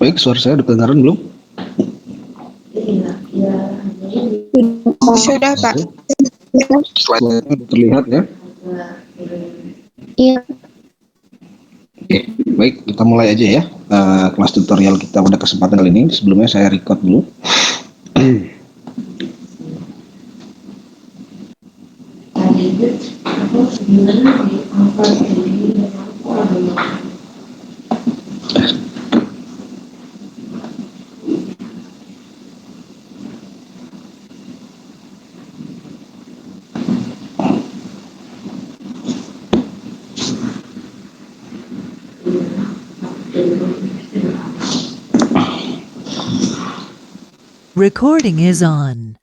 Baik, suara saya udah kedengaran belum? Sudah, Pak. Slide-nya udah terlihat ya? Iya. Oke, baik, kita mulai aja ya. Kelas tutorial kita pada kesempatan kali ini. Sebelumnya saya record dulu. Recording is on.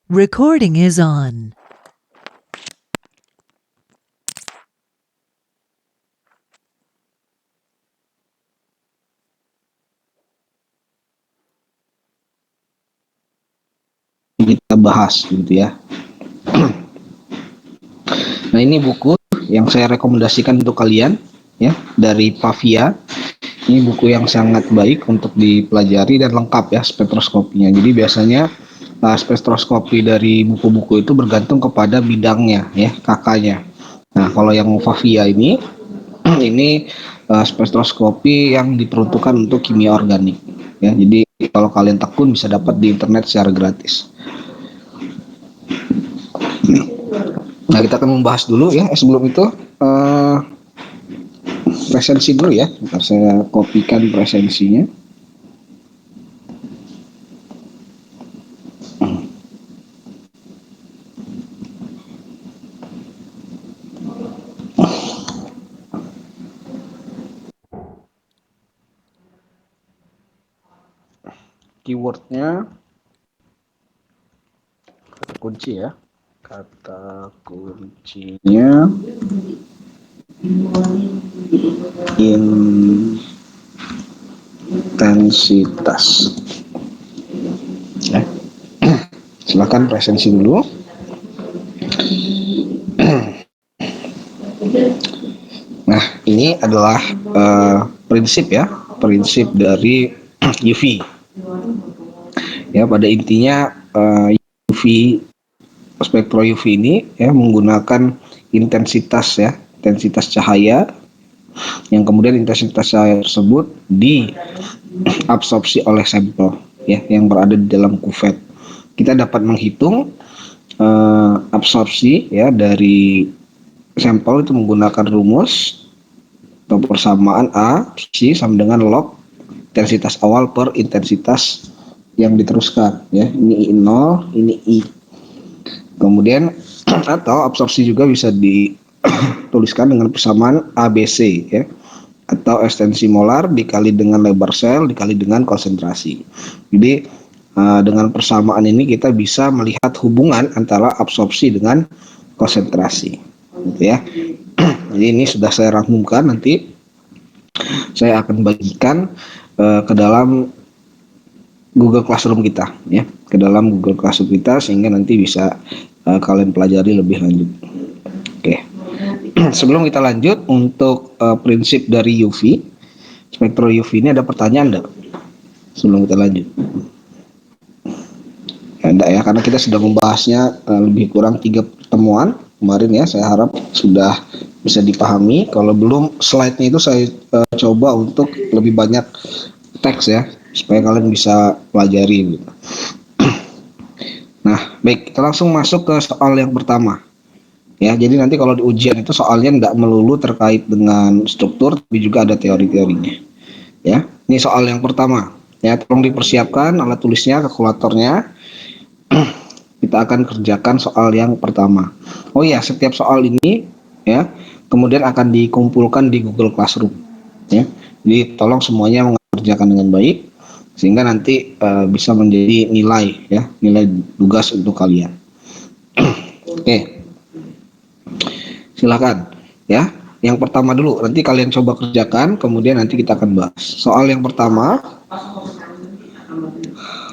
Recording is on. Kita bahas gitu ya. Nah, ini buku yang saya rekomendasikan untuk kalian ya, dari Pavia. Ini buku yang sangat baik untuk dipelajari dan lengkap ya spektroskopinya. Jadi biasanya spektroskopi dari buku-buku itu bergantung kepada bidangnya ya, kakaknya. Nah, kalau yang Mufavia ini ini spektroskopi yang diperuntukkan untuk kimia organik ya. Jadi kalau kalian tekun bisa dapat di internet secara gratis. Nah, kita akan membahas dulu ya. Sebelum itu presensi dulu ya. Ntar saya kopikan presensinya. Keywordnya kata kunci ya. Kata kuncinya intensitas. Ya. Silakan presensi dulu. Nah, ini adalah prinsip ya, prinsip dari UV. Ya, pada intinya UV spektro UV ini ya menggunakan intensitas ya, intensitas cahaya yang kemudian intensitas cahaya tersebut diabsorpsi oleh sampel ya yang berada di dalam kuvet. Kita dapat menghitung absorpsi ya dari sampel itu menggunakan rumus atau persamaan A C sama dengan log intensitas awal per intensitas yang diteruskan ya. Ini I0, ini I. Kemudian atau absorpsi juga bisa dituliskan dengan persamaan ABC ya, atau ekstensi molar dikali dengan lebar sel dikali dengan konsentrasi. Jadi dengan persamaan ini kita bisa melihat hubungan antara absorpsi dengan konsentrasi gitu ya. Jadi ini sudah saya rangkumkan, nanti saya akan bagikan ke dalam Google Classroom kita ya, ke dalam Google Classroom kita sehingga nanti bisa kalian pelajari lebih lanjut. Oke. Sebelum kita lanjut untuk prinsip dari UV, spektro UV ini ada pertanyaan enggak? Sebelum kita lanjut. Ya, enggak ya, karena kita sudah membahasnya lebih kurang 3 pertemuan kemarin ya. Saya harap sudah bisa dipahami. Kalau belum, slide-nya itu saya coba untuk lebih banyak teks ya, supaya kalian bisa pelajari gitu. Nah, baik, kita langsung masuk ke soal yang pertama. Ya, jadi nanti kalau di ujian itu soalnya nggak melulu terkait dengan struktur, tapi juga ada teori-teorinya. Ya, ini soal yang pertama. Ya, tolong dipersiapkan alat tulisnya, kalkulatornya. Kita akan kerjakan soal yang pertama. Oh iya, setiap soal ini ya, kemudian akan dikumpulkan di Google Classroom. Ya, jadi tolong semuanya mengerjakan dengan baik sehingga nanti bisa menjadi nilai ya, nilai tugas untuk kalian. Oke. Silakan ya. Yang pertama dulu, nanti kalian coba kerjakan, kemudian nanti kita akan bahas. Soal yang pertama,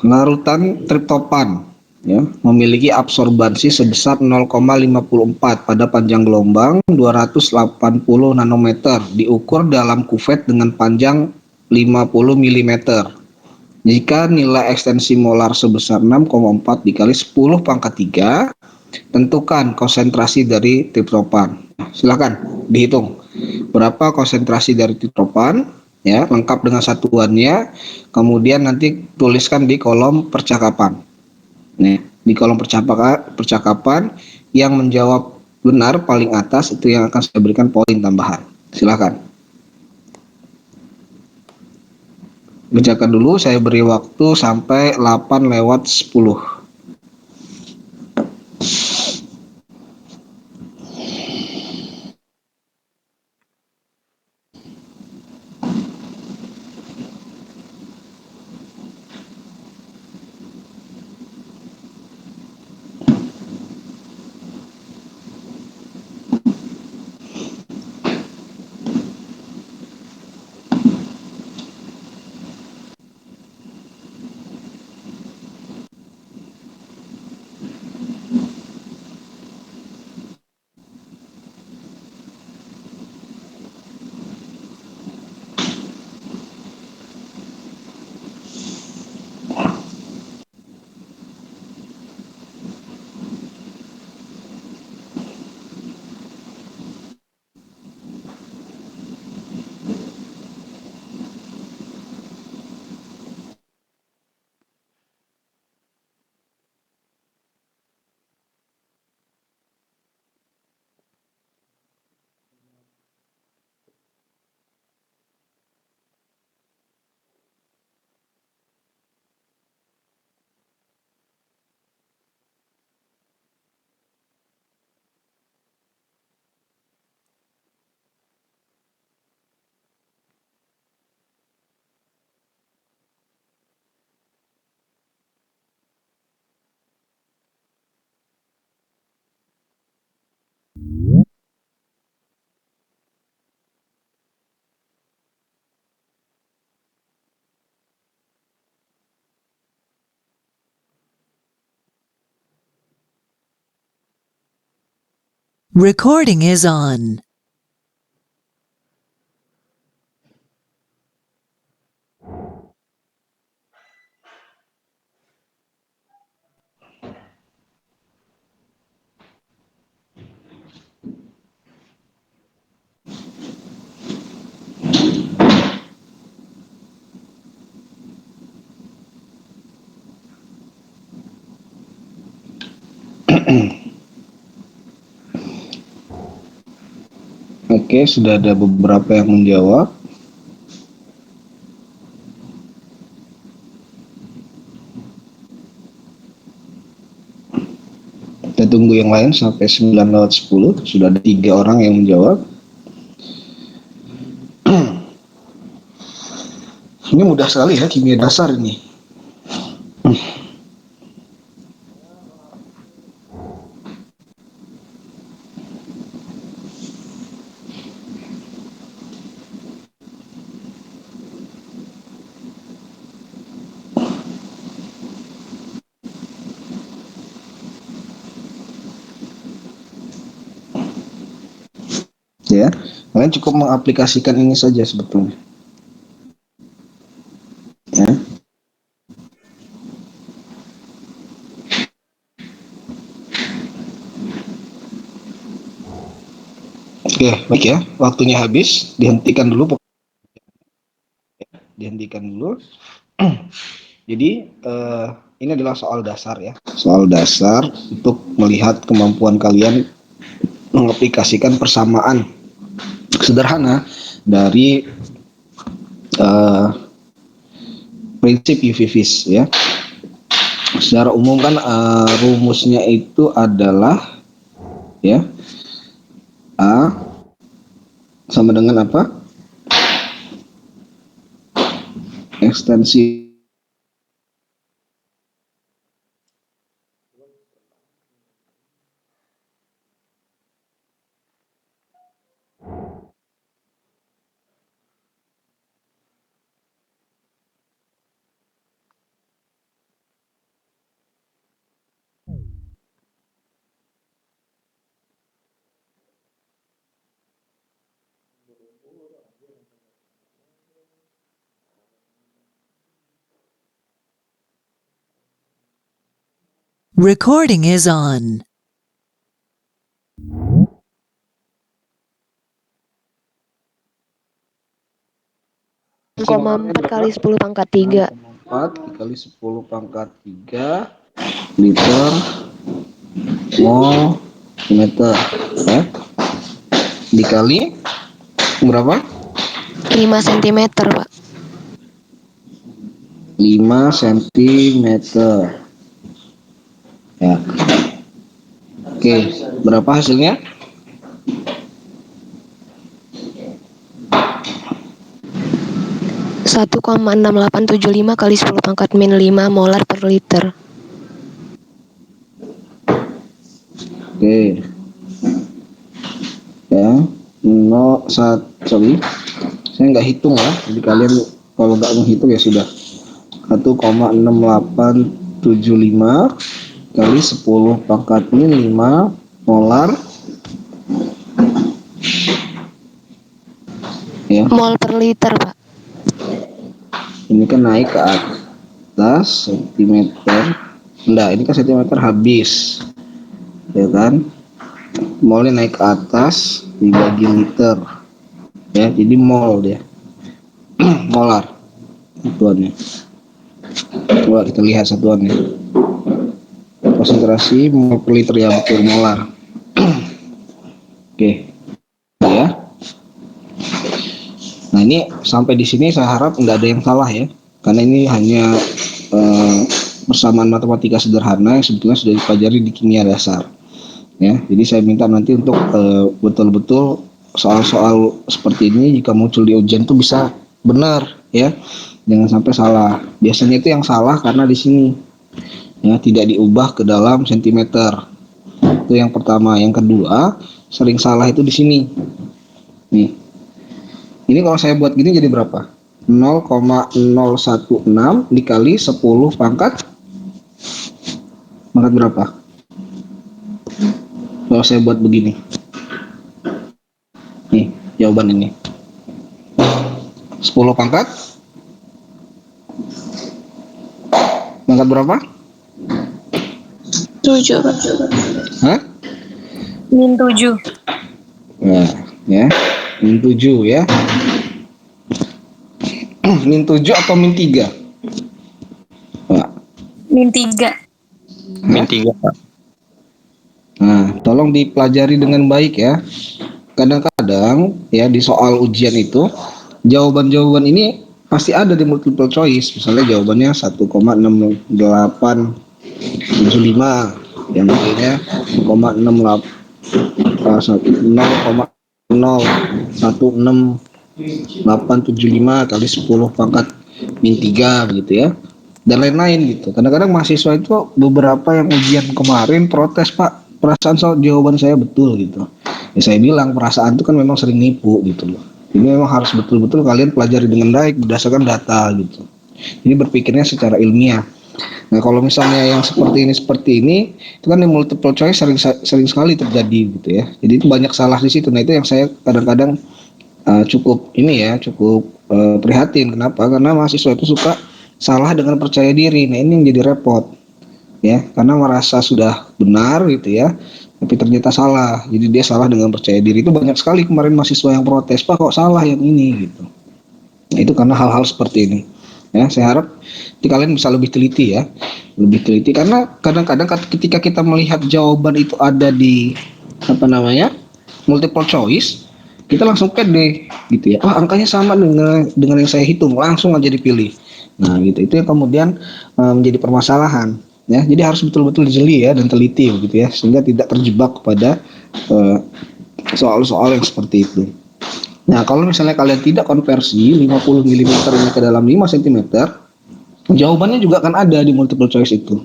larutan triptopan ya, memiliki absorbansi sebesar 0,54 pada panjang gelombang 280 nanometer, diukur dalam kuvet dengan panjang 50 mm. Jika nilai ekstensi molar sebesar 6,4 dikali 10 pangkat 3, tentukan konsentrasi dari triptopan. Silakan dihitung berapa konsentrasi dari triptopan ya, lengkap dengan satuannya. Kemudian nanti tuliskan di kolom percakapan. Nih, di kolom percakapan yang menjawab benar paling atas itu yang akan saya berikan poin tambahan. Silakan. Kerjakan dulu, saya beri waktu sampai 8:10. Recording is on. Oke, sudah ada beberapa yang menjawab. Kita tunggu yang lain sampai 9:10. Sudah ada 3 orang yang menjawab. Ini mudah sekali ya, kimia dasar ini. Ya, kalian cukup mengaplikasikan ini saja sebetulnya. Ya. Oke, baik ya. Waktunya habis, dihentikan dulu. Jadi ini adalah soal dasar ya. Soal dasar untuk melihat kemampuan kalian mengaplikasikan persamaan sederhana dari prinsip UV-Vis ya. Secara umum kan rumusnya itu adalah ya A sama dengan apa? Ekstensi Recording is on. Koma 4 kali 10 pangkat 3. 4 dikali 10 pangkat 3 liter mol meter ya. Dikali berapa? 5 cm, Pak. 5 cm ya. Oke, berapa hasilnya? Satu 1,6875 kali 10 pangkat min 5 molar per liter. Oke ya, 1 saya nggak hitung ya, jadi kalian kalau nggak menghitung ya sudah. 1,6875 kali 10 pangkat min 5 molar ya. Mol per liter, Pak. Ini kan naik ke atas sentimeter. Enggak, ini kan sentimeter habis ya kan. Molnya naik ke atas dibagi liter ya, jadi mol dia. Molar satuannya. Coba kita lihat satuannya. Konsentrasi mol per liter ya, betul, molar. Oke ya. Nah, ini sampai di sini saya harap nggak ada yang salah ya, karena ini hanya persamaan matematika sederhana yang sebetulnya sudah dipelajari di kimia dasar ya. Jadi saya minta nanti untuk betul-betul soal-soal seperti ini jika muncul di ujian itu bisa benar ya, jangan sampai salah. Biasanya itu yang salah karena di sini ya tidak diubah ke dalam sentimeter. Itu yang pertama. Yang kedua, sering salah itu di sini nih. Ini kalau saya buat gini jadi berapa? 0,016 dikali 10 pangkat berapa? Kalau saya buat begini. Nih, jawaban ini. 10 pangkat berapa? 7. Hah? Min 7. Nah, ya. Min 7 ya. Min 7 atau min 3? Pak. Min 3. Min 3, Pak. Nah, tolong dipelajari dengan baik ya. Kadang-kadang ya di soal ujian itu jawaban-jawaban ini pasti ada di multiple choice. Misalnya jawabannya 1,6875, yang lainnya 0,16 kali 10 pangkat min 3 begitu ya. Dan lain-lain gitu. Kadang-kadang mahasiswa itu beberapa yang ujian kemarin protes, Pak, perasaan soal jawaban saya betul gitu. Ya saya bilang perasaan itu kan memang sering nipu gitu loh. Ini memang harus betul-betul kalian pelajari dengan baik berdasarkan data gitu. Jadi berpikirnya secara ilmiah. Nah kalau misalnya yang seperti ini itu kan yang multiple choice sering sekali terjadi gitu ya. Jadi itu banyak salah di situ. Nah itu yang saya kadang-kadang cukup prihatin. Kenapa? Karena mahasiswa itu suka salah dengan percaya diri. Nah ini yang jadi repot ya, karena merasa sudah benar gitu ya, tapi ternyata salah. Jadi dia salah dengan percaya diri. Itu banyak sekali kemarin mahasiswa yang protes, Pak kok salah yang ini gitu. Nah, itu karena hal-hal seperti ini. Ya, saya harap kalian bisa lebih teliti ya, lebih teliti karena kadang-kadang ketika kita melihat jawaban itu ada di multiple choice, kita langsung pede gitu ya. Ah angkanya sama dengan yang saya hitung, langsung aja dipilih. Nah gitu itu yang kemudian menjadi permasalahan. Ya, jadi harus betul-betul jeli ya dan teliti gitu ya, sehingga tidak terjebak kepada soal-soal yang seperti itu. Nah, kalau misalnya kalian tidak konversi 50 mm ini ke dalam 5 cm, jawabannya juga akan ada di multiple choice itu.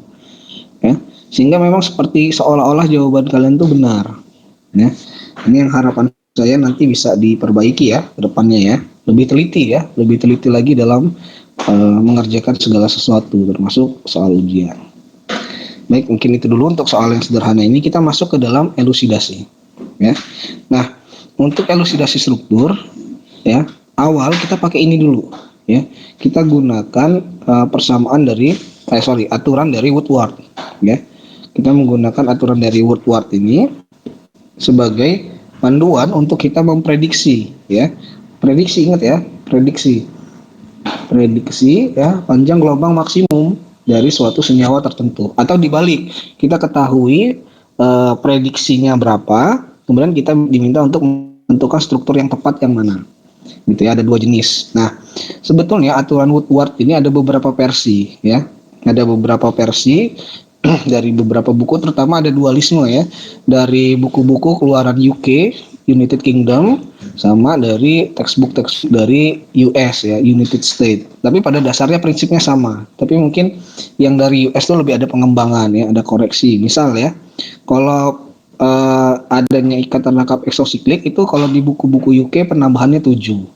Ya, sehingga memang seperti seolah-olah jawaban kalian itu benar. Ya, ini yang harapan saya nanti bisa diperbaiki ya ke depannya ya. Lebih teliti lagi dalam mengerjakan segala sesuatu termasuk soal ujian. Baik, mungkin itu dulu untuk soal yang sederhana ini. Kita masuk ke dalam elusidasi. Ya. Nah, untuk elusidasi struktur, ya awal kita pakai ini dulu. Ya, kita gunakan aturan dari Woodward. Ya, kita menggunakan aturan dari Woodward ini sebagai panduan untuk kita memprediksi. Ya, prediksi ingat ya, prediksi ya panjang gelombang maksimum dari suatu senyawa tertentu, atau dibalik kita ketahui prediksinya berapa, kemudian kita diminta untuk menentukan struktur yang tepat yang mana gitu ya. Ada dua jenis. Nah sebetulnya aturan Woodward ini ada beberapa versi ya, ada beberapa versi dari beberapa buku, terutama ada dualisme ya, dari buku-buku keluaran UK United Kingdom sama dari textbook dari US ya, United States. Tapi pada dasarnya prinsipnya sama. Tapi mungkin yang dari US itu lebih ada pengembangan ya, ada koreksi. Misal ya, kalau adanya ikatan rangkap eksosiklik itu kalau di buku-buku UK penambahannya 7.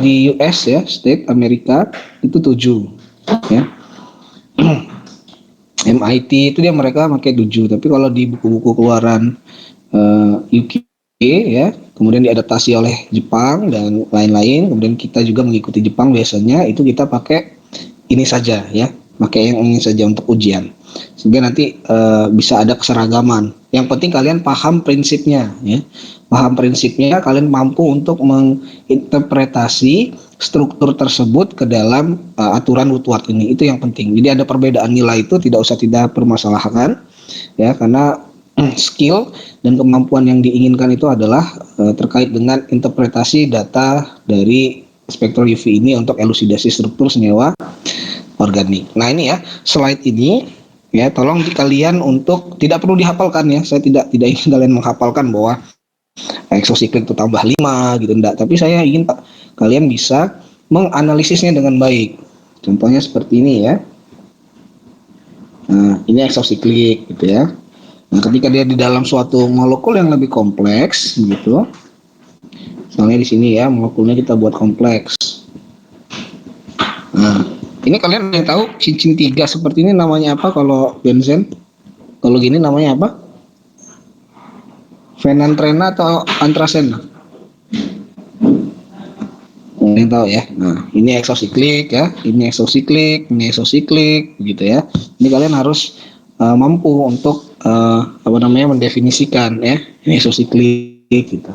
Di US ya, State Amerika itu 7 ya. MIT itu dia mereka pakai 7, tapi kalau di buku-buku keluaran UK ya, kemudian diadaptasi oleh Jepang dan lain-lain, kemudian kita juga mengikuti Jepang biasanya, itu kita pakai ini saja ya, pakai yang ini saja untuk ujian, sehingga nanti bisa ada keseragaman. Yang penting kalian paham prinsipnya ya, kalian mampu untuk menginterpretasi struktur tersebut ke dalam aturan Woodward ini, itu yang penting. Jadi ada perbedaan nilai itu tidak permasalahkan ya, karena skill dan kemampuan yang diinginkan itu adalah terkait dengan interpretasi data dari spektrum UV ini untuk elusidasi struktur senyawa organik. Nah ini ya, slide ini ya, tolong kalian untuk tidak perlu dihafalkan ya. Saya tidak ingin kalian menghafalkan bahwa eksosiklik itu tambah 5 gitu, enggak. Tapi saya ingin kalian bisa menganalisisnya dengan baik. Contohnya seperti ini ya. Nah, ini eksosiklik gitu ya. Nah, ketika dia di dalam suatu molekul yang lebih kompleks gitu. Misalnya di sini ya, molekulnya kita buat kompleks. Nah, ini kalian yang tahu cincin 3 seperti ini namanya apa kalau benzen? Kalau gini namanya apa? Fenantrena atau Antrasena? Yang tahu ya. Nah, ini eksosiklik ya, ini eksosiklik, ini eksosiklik, gitu ya. Ini kalian harus mampu untuk mendefinisikan ya, ini eksosiklik gitu.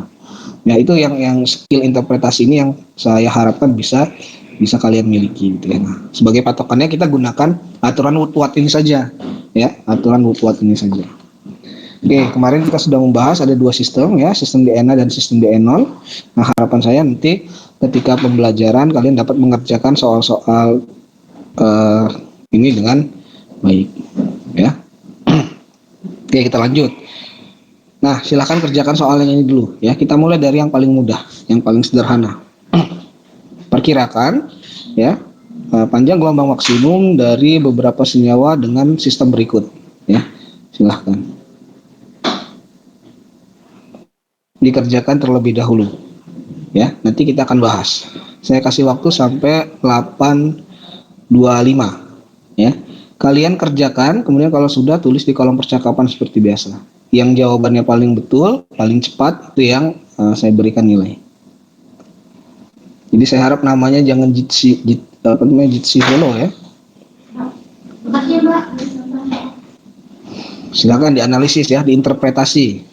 Nah, itu yang skill interpretasi ini yang saya harapkan bisa kalian miliki gitu ya. Nah, sebagai patokannya kita gunakan aturan Woodward ini saja ya, aturan Woodward ini saja. Oke, kemarin kita sudah membahas ada dua sistem ya, sistem DNA dan sistem DE0. Nah, harapan saya nanti ketika pembelajaran kalian dapat mengerjakan soal-soal ini dengan baik ya. Oke, kita lanjut. Nah, silakan kerjakan soal yang ini dulu ya. Kita mulai dari yang paling mudah, yang paling sederhana. Perkirakan ya panjang gelombang maksimum dari beberapa senyawa dengan sistem berikut ya. Silakan dikerjakan terlebih dahulu ya. Nanti kita akan bahas. Saya kasih waktu sampai 8.25 ya. Kalian kerjakan, kemudian kalau sudah tulis di kolom percakapan seperti biasa. Yang jawabannya paling betul, paling cepat itu yang saya berikan nilai. Jadi saya harap namanya jangan Jitsi Follow ya. Makasih Mbak. Silakan dianalisis ya, diinterpretasi.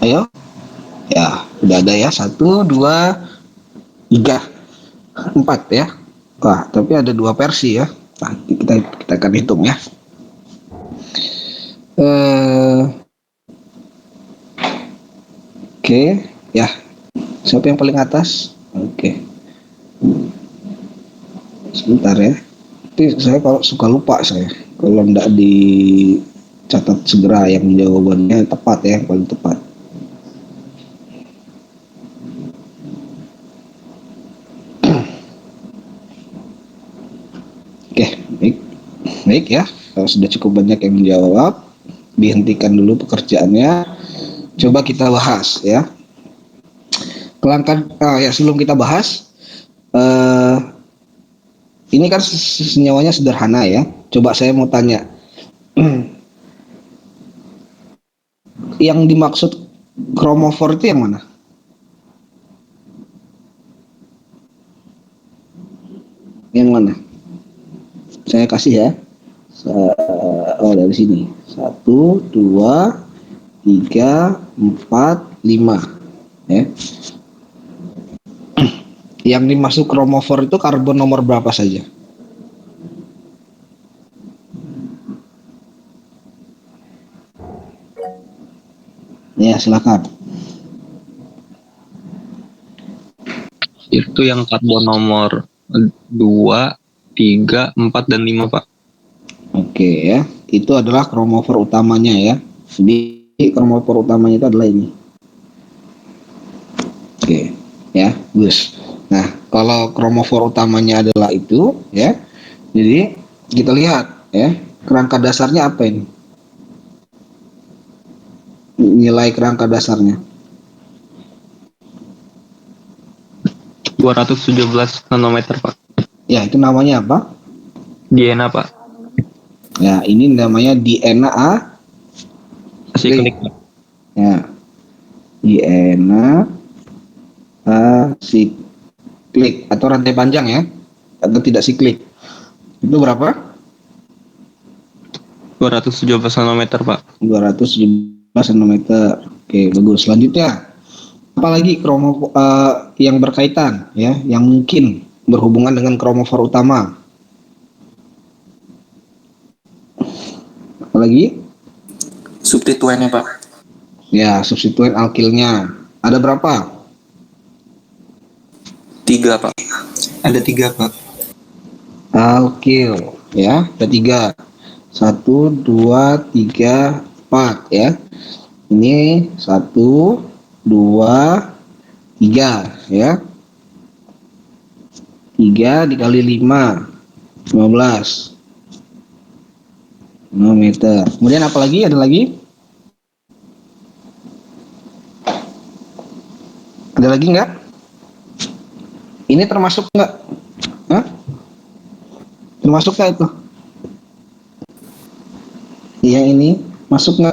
Ayo. Ya, udah ada ya. 1, 2, 3, 4 ya. Wah, tapi ada 2 versi ya. Nah, kita akan hitung ya. Oke, ya. Siapa yang paling atas? Oke. Sebentar ya. Tapi saya kalau suka lupa saya. Kalau enggak dicatat segera yang jawabannya tepat ya, yang paling tepat. Oke, baik ya. Kalau sudah cukup banyak yang menjawab, dihentikan dulu pekerjaannya. Coba kita bahas ya. Sebelum kita bahas, ini kan senyawanya sederhana ya. Coba saya mau tanya, yang dimaksud kromofor itu yang mana? Yang mana? Saya kasih ya. Dari sini. 1, 2, 3, 4, 5. Ya. Yang dimaksud kromofor itu karbon nomor berapa saja? Ya, silakan. Itu yang karbon nomor 2, 3, 4, dan 5, Pak. Oke ya, itu adalah kromofor utamanya ya. Jadi kromofor utamanya itu adalah ini. Oke, ya, Gus. Nah, kalau kromofor utamanya adalah itu ya. Jadi kita lihat ya, kerangka dasarnya apa ini? nilai kerangka dasarnya? 217 nanometer, Pak. Ya, itu namanya apa? Diena, Pak. Ya, ini namanya DNA Asiklik, Pak. ya, DNA asiklik atau rantai panjang ya, atau tidak siklik. Itu berapa? 217 nanometer, Pak. 217 nanometer. Oke, bagus. Selanjutnya, apalagi yang berkaitan ya, yang mungkin berhubungan dengan kromofor utama. Apalagi? Substituennya, Pak. Ya, substituen alkilnya. Ada berapa? 3, Pak. Ada 3, Pak. Alkil ya, ada 3. 1, 2, 3, 4 ya. Ini 1, 2, 3 ya. 3 dikali 5, 15 nanometer. Kemudian apa lagi? Ada lagi? Ada lagi nggak? Ini termasuk nggak? Hah? Termasuk nggak itu? Yang ini masuk nggak?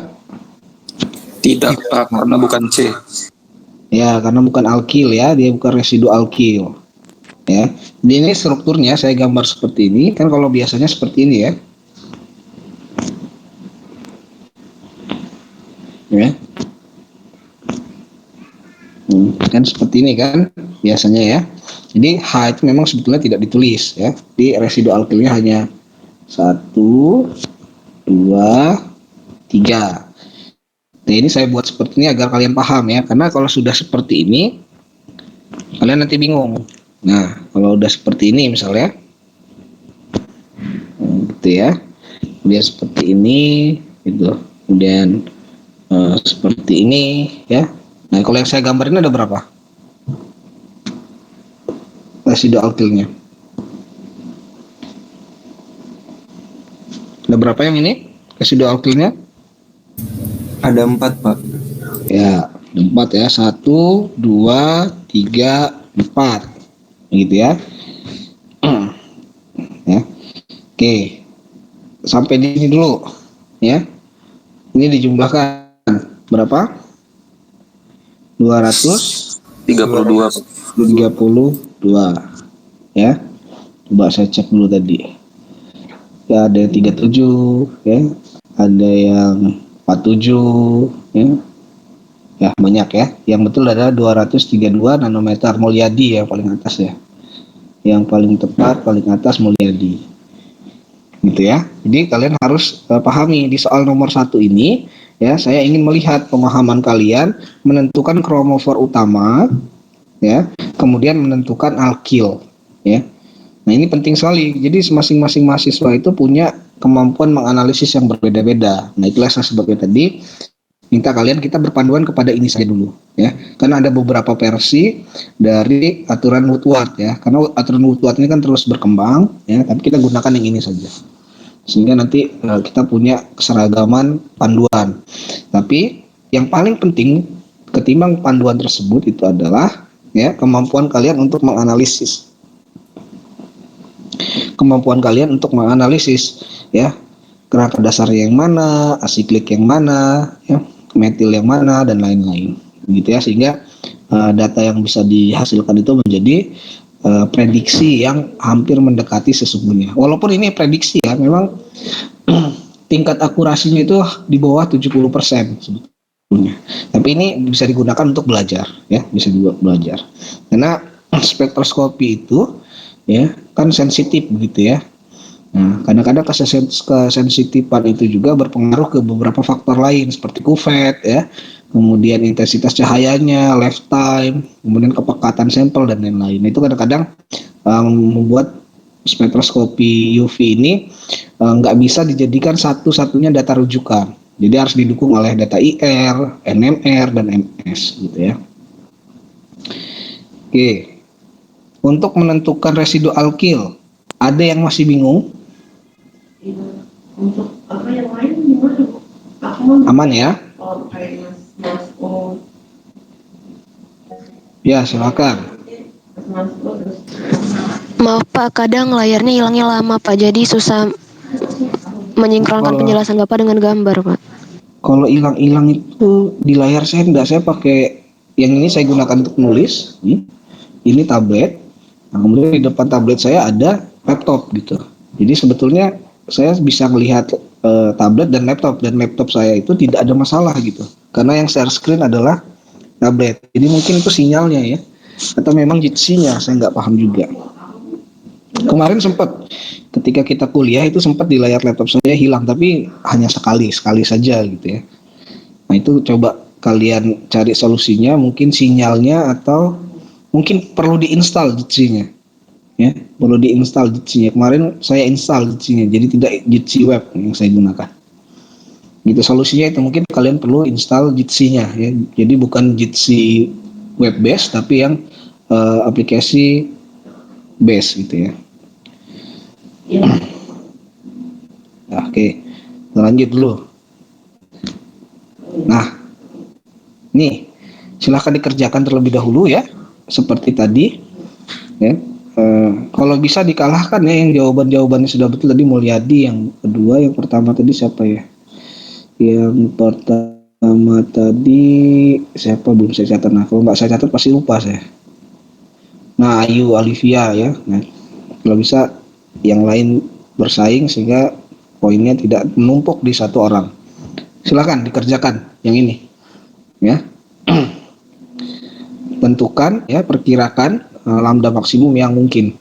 Tidak, Pak, karena bukan C. Ya, karena bukan alkil ya, dia bukan residu alkil. Ya, jadi ini strukturnya saya gambar seperti ini. Kan kalau biasanya seperti ini ya. Ya. Kan seperti ini kan biasanya ya. Jadi H itu memang sebetulnya tidak ditulis ya. Di residu alkilnya hanya 1, 2, 3. Nah, ini saya buat seperti ini agar kalian paham ya. Karena kalau sudah seperti ini kalian nanti bingung. Nah, kalau udah seperti ini misalnya gitu ya. Kemudian seperti ini gitu. Kemudian seperti ini ya. Nah, kalau yang saya gambarin ada berapa? Residu alkilnya. Ada berapa yang ini? Residu alkilnya? Ada 4, Pak. Ya, 4 ya. 1, 2, 3, 4. Gitu ya. Ya. Oke. Sampai di sini dulu ya. Ini dijumlahkan berapa? 32, Pak. 232 ya. Coba saya cek dulu tadi. Ya, ada yang 37 ya. Ada yang 47 ya. Ya, banyak ya. Yang betul adalah 232 nanometer Mulyadi yang paling atas ya. Yang paling tepat paling atas Mulyadi. Gitu ya. Jadi kalian harus pahami di soal nomor 1 ini ya, saya ingin melihat pemahaman kalian menentukan kromofor utama ya, kemudian menentukan alkil ya. Nah, ini penting sekali. Jadi masing-masing mahasiswa itu punya kemampuan menganalisis yang berbeda-beda. Nah, itulah saya sebutkan tadi, minta kalian kita berpanduan kepada ini saja dulu ya. Karena ada beberapa versi dari aturan Woodward ya. Karena aturan Woodward ini kan terus berkembang ya, tapi kita gunakan yang ini saja. Sehingga nanti kita punya keseragaman panduan. Tapi yang paling penting ketimbang panduan tersebut itu adalah ya kemampuan kalian untuk menganalisis. Kemampuan kalian untuk menganalisis ya kerangka dasar yang mana, asiklik yang mana, ya, metil yang mana dan lain-lain. Gitu ya, sehingga data yang bisa dihasilkan itu menjadi prediksi yang hampir mendekati sesungguhnya. Walaupun ini prediksi ya, memang tingkat akurasinya itu di bawah 70% sebetulnya. Tapi ini bisa digunakan untuk belajar ya, bisa juga belajar. Karena spektroskopi itu ya kan sensitif begitu ya. Nah, kadang-kadang kesensitifan itu juga berpengaruh ke beberapa faktor lain seperti kuvet ya, kemudian intensitas cahayanya, lifetime, kemudian kepekatan sampel dan lain-lain. Itu kadang-kadang membuat spektroskopi UV ini nggak bisa dijadikan satu-satunya data rujukan. Jadi harus didukung oleh data IR, NMR, dan MS gitu ya. Oke, untuk menentukan residu alkil, ada yang masih bingung? Untuk apa yang lain gimana, Bu? Aku mau Aman ya? kalau kayak Mas Ya, silakan. Maaf Pak, kadang layarnya hilangnya lama Pak, jadi susah menyinkronkan Kalau penjelasan Bapak dengan gambar Pak. kalau hilang-hilang itu di layar saya enggak, saya pakai yang ini, saya gunakan untuk nulis. Ini tablet. Nah, kemudian di depan tablet saya ada laptop gitu. Jadi sebetulnya saya bisa melihat tablet dan laptop saya itu tidak ada masalah gitu. Karena yang share screen adalah tablet. Jadi mungkin itu sinyalnya ya. Atau memang Jitsi-nya, saya nggak paham juga. Kemarin sempat ketika kita kuliah itu sempat di layar laptop saya hilang, tapi hanya sekali saja gitu ya. Nah itu coba kalian cari solusinya, mungkin sinyalnya atau mungkin perlu diinstal Jitsi-nya. Ya, perlu diinstal Jitsi-nya. Kemarin saya install Jitsi-nya, jadi tidak Jitsi web yang saya gunakan. Gitu solusinya itu, mungkin kalian perlu install Jitsi-nya ya. Jadi bukan Jitsi web base tapi yang aplikasi base gitu ya. Nah, oke. Kita lanjut dulu. Nah, nih silahkan dikerjakan terlebih dahulu ya, seperti tadi ya. Kalau bisa dikalahkan ya, yang jawabannya sudah betul tadi Mulyadi, yang kedua, yang pertama tadi siapa ya? Yang pertama tadi siapa, belum saya catat. Nah, kalau nggak saya catat pasti lupa saya. Nah, Ayu Olivia ya. Nah, kalau bisa yang lain bersaing sehingga poinnya tidak menumpuk di satu orang. Silakan dikerjakan yang ini ya. Tentukan ya, perkirakan lambda maksimum yang mungkin.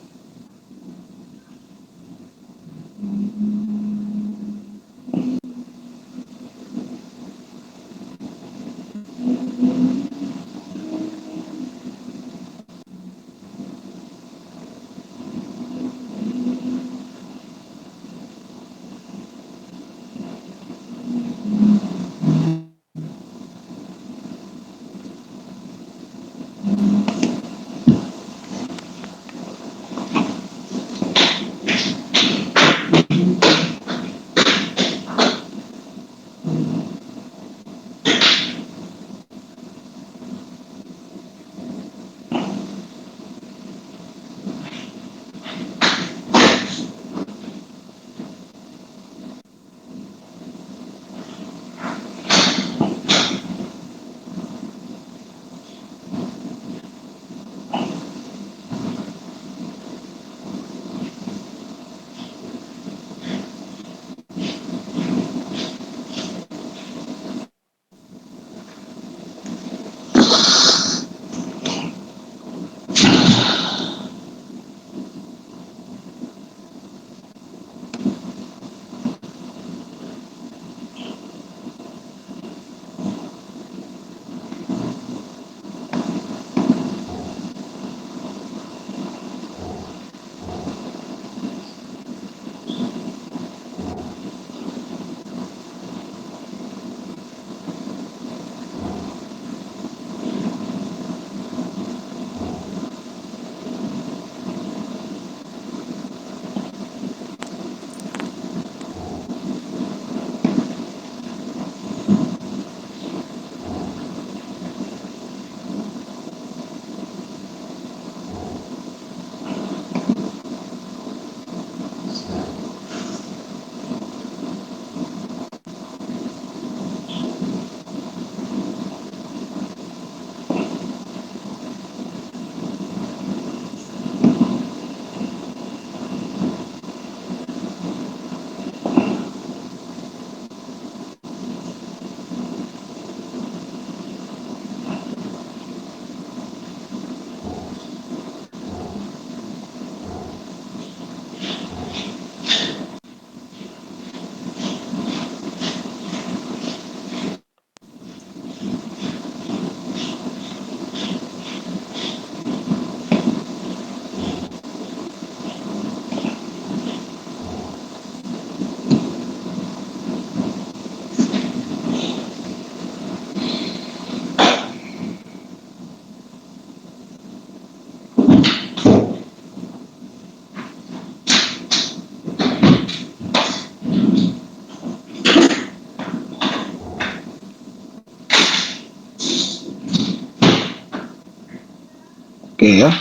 Oke ya,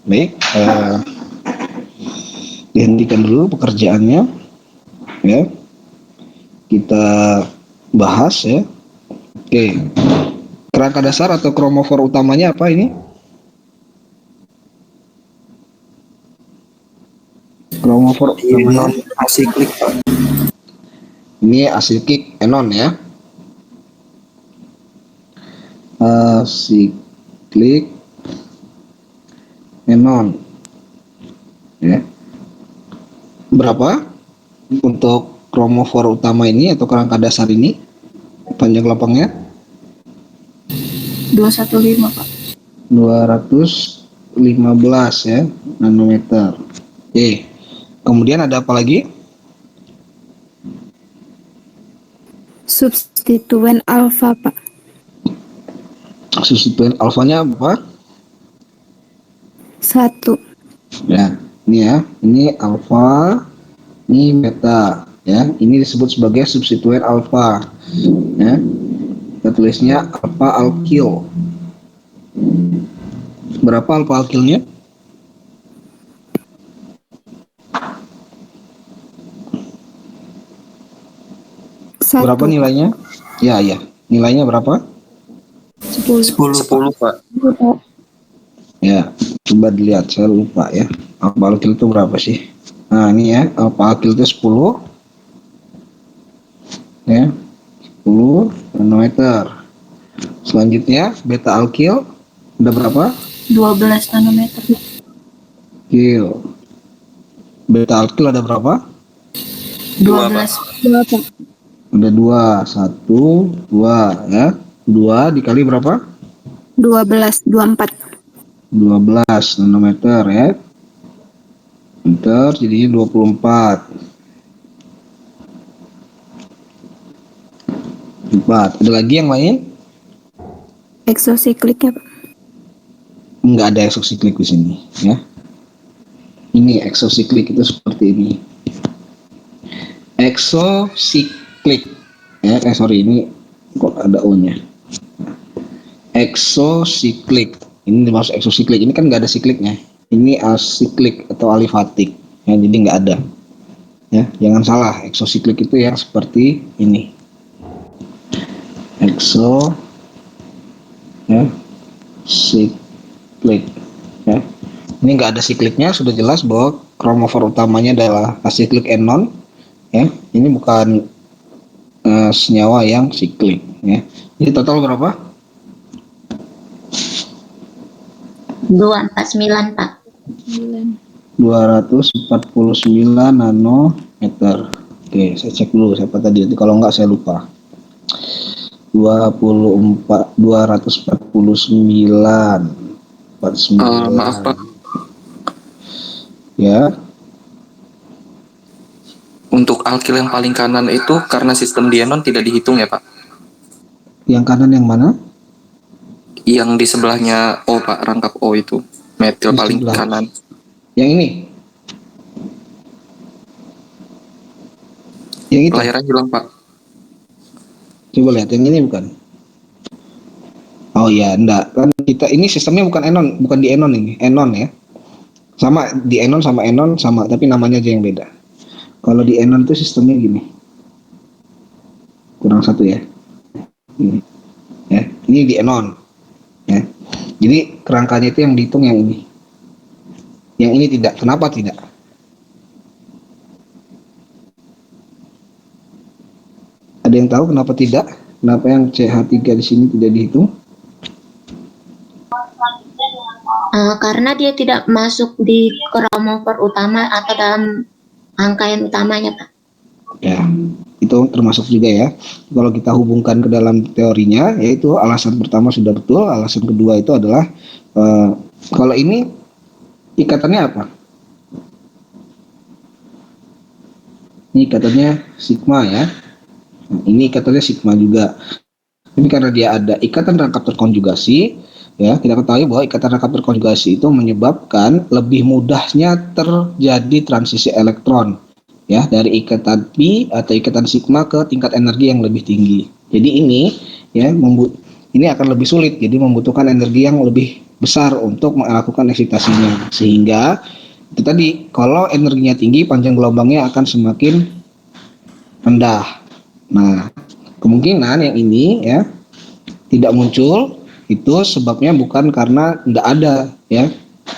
baik. Dihentikan dulu pekerjaannya, ya. Kita bahas ya. Oke, kerangka dasar atau kromofor utamanya apa ini? Kromofor utamanya Asiklik, Pak. ini asiklik enon ya. Asiklik enon ya. Berapa untuk kromofor utama ini atau kerangka dasar ini? Panjang lapangnya 215 Pak. 215 ya nanometer. Oke. Kemudian ada apa lagi? Substituen alfa, Pak. Substituen alfanya apa? 1. Ya, ini ya. Ini alfa, ini beta ya. Ini disebut sebagai substituen alfa. Ya. Kita tulisnya alfa alkil. Berapa alfa alkilnya? Berapa 1. nilainya? Ya, ya. Nilainya berapa? 10. 10, Pak. Ya, coba dilihat. Saya lupa ya. Alfa alkil itu berapa sih? Nah, ini ya. Alfa alkil itu 10. Ya. 10 nanometer. Selanjutnya, beta alkil udah berapa? 12 nanometer. Alkil. Beta alkil ada berapa? 12. 2, Pak. Ada 2, 1, 2 ya. 2 dikali berapa? 12, 24. 12 nanometer ya. Meter jadinya 24. 4. Ada lagi yang lain? Eksosikliknya, Pak. Enggak ada eksosiklik di sini ya. Ini eksosiklik itu seperti ini. Eksosiklik ya, sorry ini kok ada O-nya. Eksosiklik. Ini dimaksud eksosiklik. Ini kan nggak ada sikliknya. Ini asiklik atau alifatik. Ya, jadi nggak ada. Ya, jangan salah. Eksosiklik itu yang seperti ini. Ekso ya, siklik ya. Ini nggak ada sikliknya, sudah jelas bahwa kromofor utamanya adalah asiklik enon ya. Ini bukan senyawa yang siklik ya. Jadi total berapa? 249 Pak. 249 nanometer. Oke, saya cek dulu siapa tadi. Nanti kalau nggak saya lupa. 49. Maaf, Pak. Ya, Untuk alkil yang paling kanan itu karena sistem dienon tidak dihitung ya, Pak? yang kanan yang mana? Yang di sebelahnya O, Pak, rangkap O itu. Metil Di paling sebelah. kanan. Yang ini? Yang itu? Layarnya hilang, Pak. Coba lihat, yang ini bukan? Oh ya, enggak. Kan kita ini sistemnya bukan enon, bukan di enon ini. Enon ya. Sama di enon sama enon sama, tapi namanya aja yang beda. Kalau di enon itu sistemnya gini. Kurang satu ya. Ini. Ya, ini di enon. Ya. Jadi kerangkanya itu yang dihitung yang ini. Yang ini tidak. Kenapa tidak? Ada yang tahu kenapa tidak? Kenapa yang CH3 di sini tidak dihitung? Karena dia tidak masuk di kromofor utama atau dalam rangkaian utamanya Pak. Ya, itu termasuk juga ya. Kalau kita hubungkan ke dalam teorinya, yaitu alasan pertama sudah betul, alasan kedua itu adalah kalau ini ikatannya apa? Ini ikatannya sigma ya. Nah, ini ikatannya sigma juga. Tapi karena dia ada ikatan rangkap terkonjugasi, ya kita ketahui bahwa ikatan rangkap terkonjugasi itu menyebabkan lebih mudahnya terjadi transisi elektron ya dari ikatan pi atau ikatan sigma ke tingkat energi yang lebih tinggi. Jadi ini ya ini akan lebih sulit, jadi membutuhkan energi yang lebih besar untuk melakukan eksitasinya. Sehingga itu tadi, kalau energinya tinggi, panjang gelombangnya akan semakin rendah. Nah, kemungkinan yang ini ya tidak muncul itu sebabnya bukan karena tidak ada ya,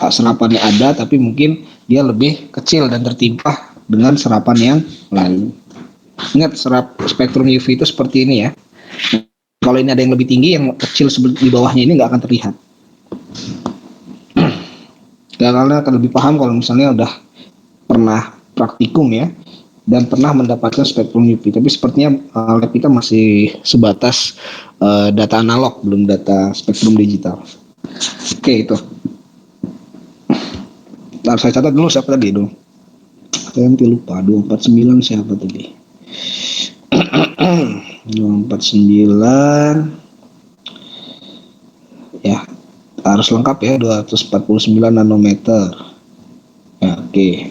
serapannya ada, tapi mungkin dia lebih kecil dan tertimpa dengan serapan yang lain. Ingat, spektrum UV itu seperti ini ya. Kalau ini ada yang lebih tinggi, yang kecil di bawahnya ini nggak akan terlihat. Ya, karena akan lebih paham kalau misalnya udah pernah praktikum ya, dan pernah mendapatkan spektrum UV. Tapi sepertinya lab kita masih sebatas data analog, belum data spektrum digital. Oke, itu. Nah, saya catat dulu siapa tadi dulu. Saya nanti lupa, 249 siapa tadi? 249 ya, harus lengkap ya, 249 nanometer ya. Oke.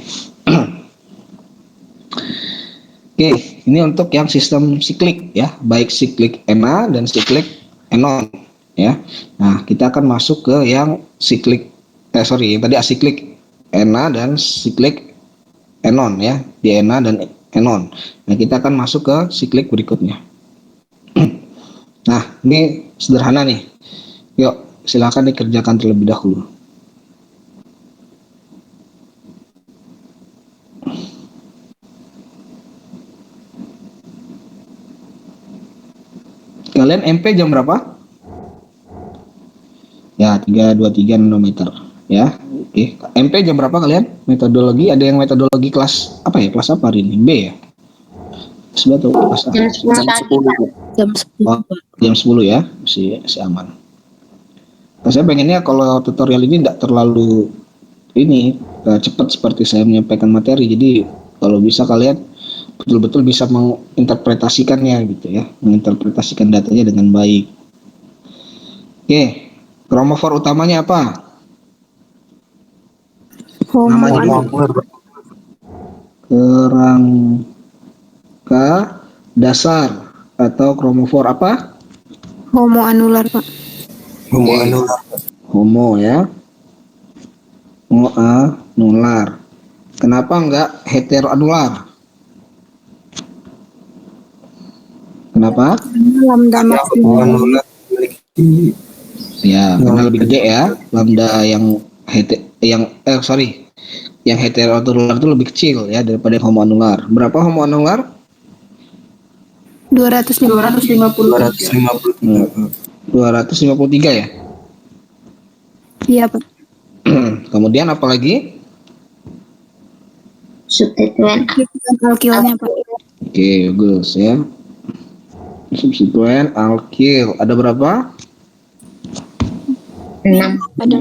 Oke, ini untuk yang sistem siklik ya, baik siklik NA dan siklik enon ya. Nah, kita akan masuk ke yang siklik yang tadi asiklik NA dan siklik enon ya, di NA dan enon. Nah, kita akan masuk ke siklik berikutnya. Nah, ini sederhana nih. Yuk, silakan dikerjakan terlebih dahulu. Kalian MP jam berapa? Ya, 323 nanometer ya. Oke, MP jam berapa kalian? Metodologi, ada yang metodologi kelas apa ya? Kelas apa hari ini? B ya? Sudah tahu kelas A. Jam 10 pagi, Pak. Jam 10. Oh, jam 10 ya, masih aman. Nah, saya pengennya kalau tutorial ini tidak terlalu cepat seperti saya menyampaikan materi. Jadi kalau bisa kalian betul-betul bisa menginterpretasikannya gitu ya, menginterpretasikan datanya dengan baik. Oke, kromofor utamanya apa? Namanya kerangka dasar atau kromofor apa? Homo anular, Pak. Homo ya. Homo anular. Kenapa enggak heteroanular? Kenapa? Lambda maksimum. Ya, karena lebih gede ya. Lambda yang yang heteroanular itu lebih kecil ya daripada homo anular. Berapa homo anular? 253 ya. Iya, Pak. Kemudian apa lagi? Substituen Alkilnya, Pak. Oke, bagus ya. Substituen alkil ada berapa? 6. Ada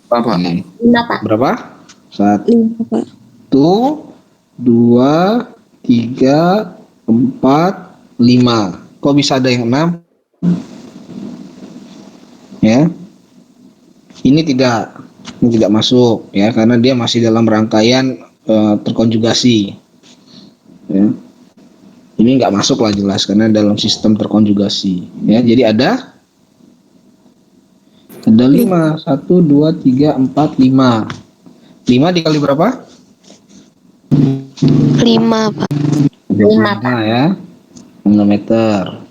Bapak. 5, Pak. Berapa? 1, 5, Pak. 2, 3, 4, 5. Kok bisa ada yang 6? Ya. Ini tidak masuk ya, karena dia masih dalam rangkaian terkonjugasi. Ya. Ini nggak masuk lah jelas karena dalam sistem terkonjugasi. Ya, jadi ada 5, 1, 2, 3, 4, 5. 5 dikali berapa? 5, Pak. 5, Pak. Nah ya, nanometer.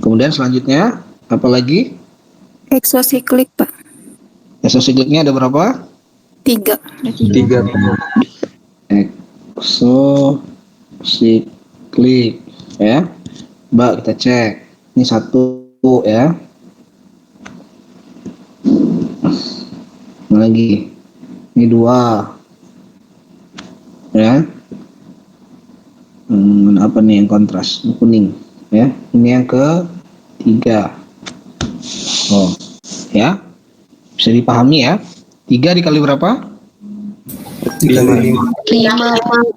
Kemudian selanjutnya apa lagi? Eksosiklik, Pak. Eksosikliknya ada berapa? 3. 3. Eksosiklik ya. Mbak, kita cek. Ini 1 ya. Ini lagi. Ini 2 ya. Apa nih yang kontras? Ini kuning ya. Ini yang ke-3. Oh ya, bisa dipahami ya. 3 dikali berapa? 5, Pak.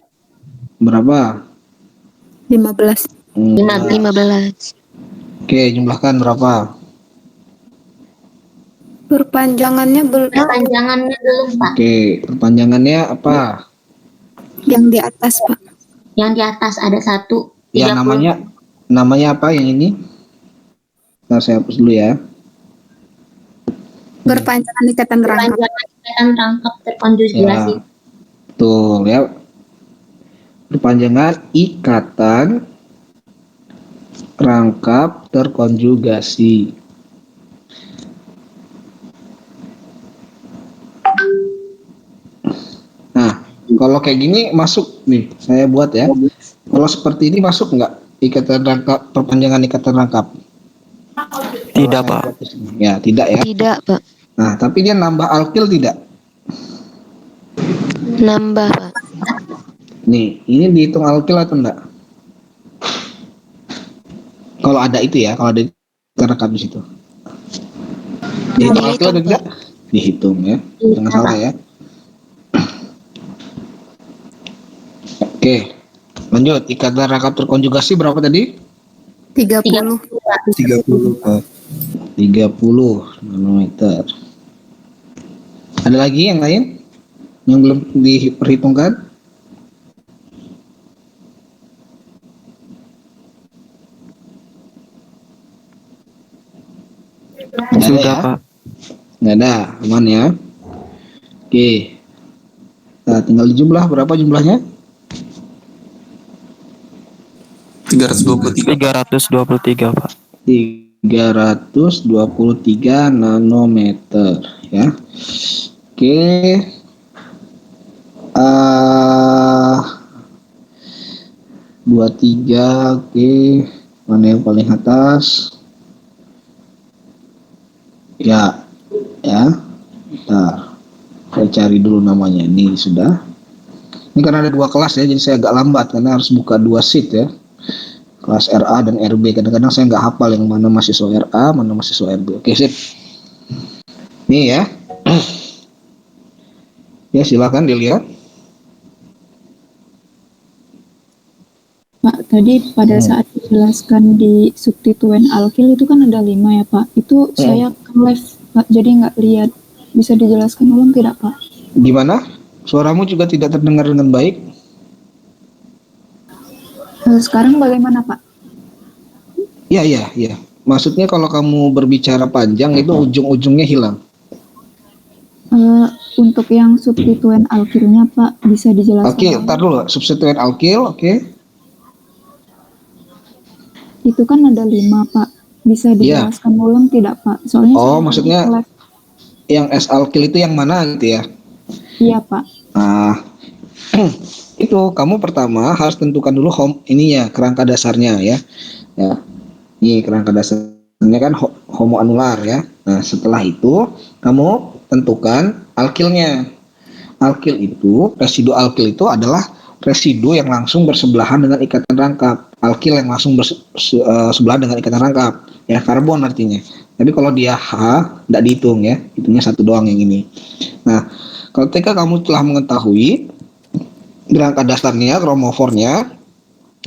Berapa? 15. 15. Oke, jumlahkan berapa? Perpanjangannya Perpanjangannya belum, Pak. Oke, perpanjangannya apa? yang di atas, Pak. Yang di atas ada 1. Ya, namanya apa yang ini? Nah, saya hapus dulu ya. Perpanjangan ikatan rangkap. Perpanjangan ikatan rangkap terkonjugasi. Ya, betul ya. Perpanjangan ikatan rangkap terkonjugasi. Nah, kalau kayak gini masuk nih, saya buat ya. Kalau seperti ini masuk nggak ikatan rangkap, perpanjangan ikatan rangkap? Tidak, Kalau saya Pak. buat di sini. Ya, tidak ya. Tidak, Pak. Nah, tapi dia nambah alkil tidak? Nambah, Pak. Nih, ini dihitung alkil atau enggak? Kalau ada itu ya, kalau ada ikatan rangkap di situ. Dihitung alkil Dihitung, atau tidak? Dihitung ya, jangan salah ya. Oke, lanjut. Ikatan rangkap terkonjugasi berapa tadi? 30. 30. 30 nanometer. Ada lagi yang lain yang belum diperhitungkan? Nggak ada Sudah, ya? Pak. Nggak ada, aman ya. Oke. Nah, tinggal dijumlah, berapa jumlahnya? 323. 323, Pak. 323 nanometer ya. Oke. Ah, 23, oke. Mana yang paling atas? Ya, ya. Bentar. Saya cari dulu namanya. Ini sudah. Ini karena ada dua kelas ya, jadi saya agak lambat karena harus buka dua sheet ya. Kelas RA dan RB. Kadang-kadang saya nggak hafal yang mana mahasiswa RA, mana mahasiswa RB. Oke, sip. Nih ya. Ya, silakan dilihat. Pak, tadi pada saat dijelaskan di substituen alkil itu kan ada 5 ya Pak. Itu saya ke live Pak, jadi nggak lihat. Bisa dijelaskan ulang tidak Pak? Gimana? Suaramu juga tidak terdengar dengan baik. Sekarang bagaimana Pak? Ya, ya, ya. Maksudnya kalau kamu berbicara panjang itu ujung-ujungnya hilang. Untuk yang substituen alkilnya Pak, bisa dijelaskan Oke, ulang? ntar dulu. Substituen alkil, oke. Itu kan ada 5 Pak. Bisa dijelaskan ulang tidak Pak? Soalnya Oh, saya maksudnya ke live. yang S alkil itu yang mana gitu ya? Iya Pak. Nah, itu kamu pertama harus tentukan dulu ini ya, kerangka dasarnya ya. Ya. Ini kerangka dasarnya kan homo anular ya. Nah, setelah itu kamu tentukan alkilnya. Alkil itu, residu alkil itu adalah residu yang langsung bersebelahan dengan ikatan rangkap. Alkil yang langsung bersebelahan dengan ikatan rangkap. Ya, karbon artinya. Tapi kalau dia H, tidak dihitung ya. Hitungnya satu doang yang ini. Nah, ketika kamu telah mengetahui kerangka dasarnya, kromofornya,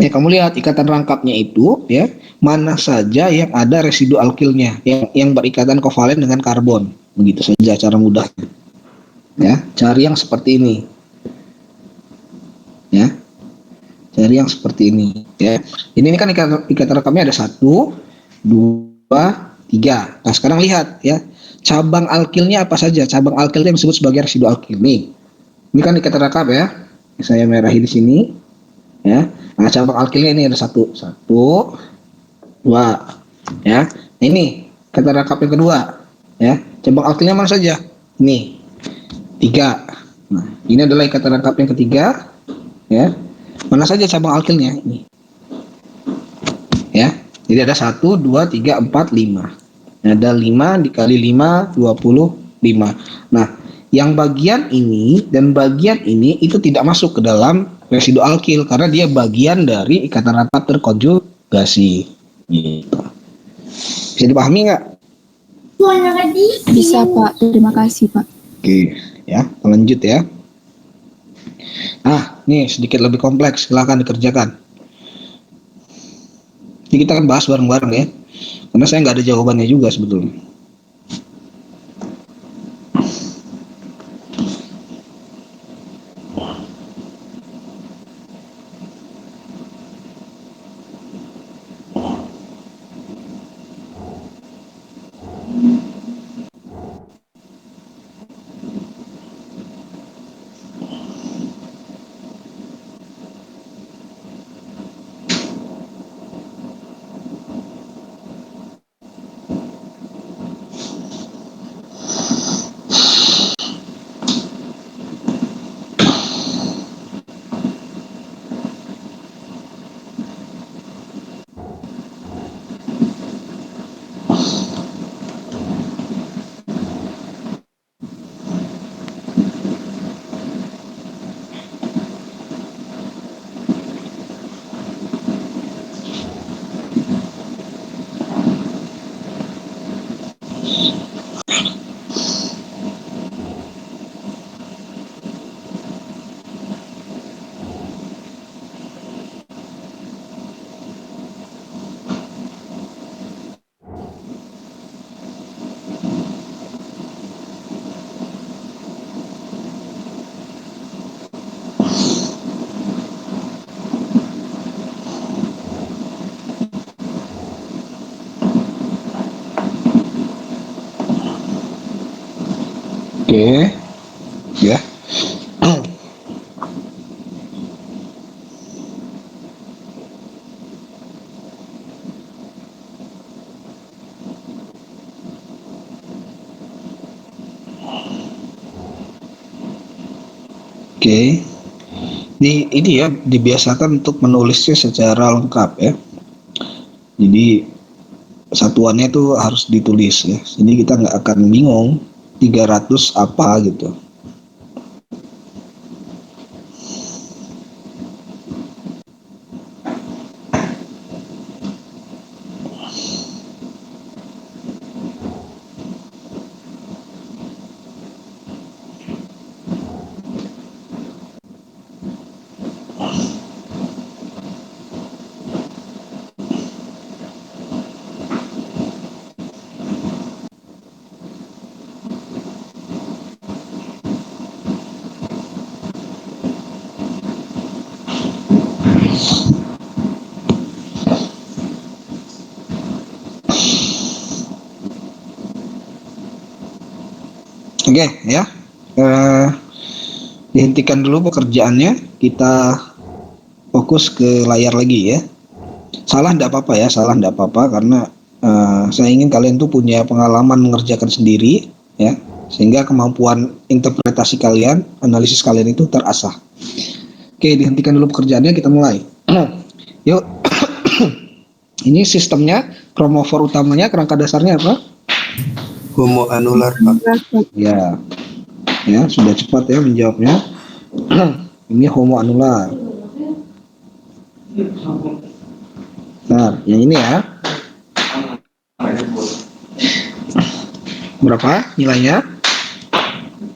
ya kamu lihat ikatan rangkapnya itu ya, mana saja yang ada residu alkilnya yang berikatan kovalen dengan karbon. Begitu saja cara mudahnya. Ya, cari yang seperti ini. Ya. Cari yang seperti ini ya. Ini kan ikatan rangkapnya ada 1, 2, 3. Nah, sekarang lihat ya. Cabang alkilnya apa saja? Cabang alkil yang disebut sebagai residu alkil nih. Ini kan ikatan rangkap ya. Saya merahi di sini. Ya. Nah, cabang alkilnya ini ada 1, 2, ya. Nah, ini ikatan rangkap yang kedua. Ya. Cabang alkilnya mana saja? Ini 3. Nah, ini adalah ikatan rangkap yang ketiga. Ya. Mana saja cabang alkilnya? Ini. Ya. Jadi ada 1, 2, 3, 4, 5. Ada 5 dikali 5, 25. Nah, yang bagian ini dan bagian ini itu tidak masuk ke dalam residu alkil karena dia bagian dari ikatan rangkap terkonjugasi. Gitu. Bisa dipahami nggak? Bisa Pak, terima kasih Pak. Oke, ya, lanjut ya. Ah, nih sedikit lebih kompleks, silakan dikerjakan. Ini kita akan bahas bareng-bareng ya. Karena saya nggak ada jawabannya juga sebetulnya. Oke. Ya. Oke. Ini ya dibiasakan untuk menulisnya secara lengkap ya. Jadi satuannya itu harus ditulis ya. Jadi kita nggak akan bingung 300 apa gitu. Oke ya. Dihentikan dulu pekerjaannya, kita fokus ke layar lagi ya. Salah enggak apa-apa ya, salah enggak apa-apa karena saya ingin kalian tuh punya pengalaman mengerjakan sendiri ya, sehingga kemampuan interpretasi kalian, analisis kalian itu terasah. Oke, dihentikan dulu pekerjaannya, kita mulai. Yuk. Ini sistemnya, kromofor utamanya, kerangka dasarnya apa? Homo anular, Pak. Ya, ya sudah cepat ya menjawabnya. Ini homo anular. Nah, yang ini ya. Berapa nilainya?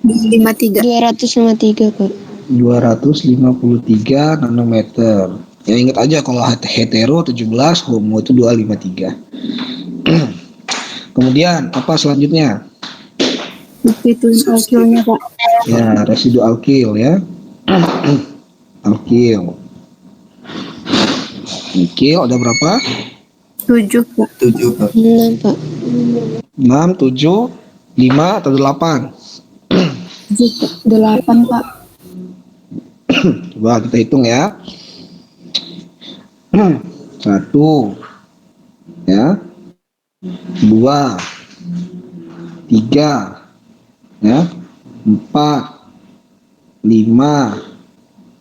53. 253 Pak. 253 nanometer. Ya ingat aja kalau hetero 17, homo itu 253. Kemudian apa selanjutnya? Substituen alkilnya, Pak. Ya, residu alkil ya. Alkil. Alkil ada berapa? 7, Pak. 7, Pak. 6 Pak. 6, 7, 5 atau 8? 8, Pak. Coba kita hitung ya. 1 ya. 2, 3 ya. 4, 5,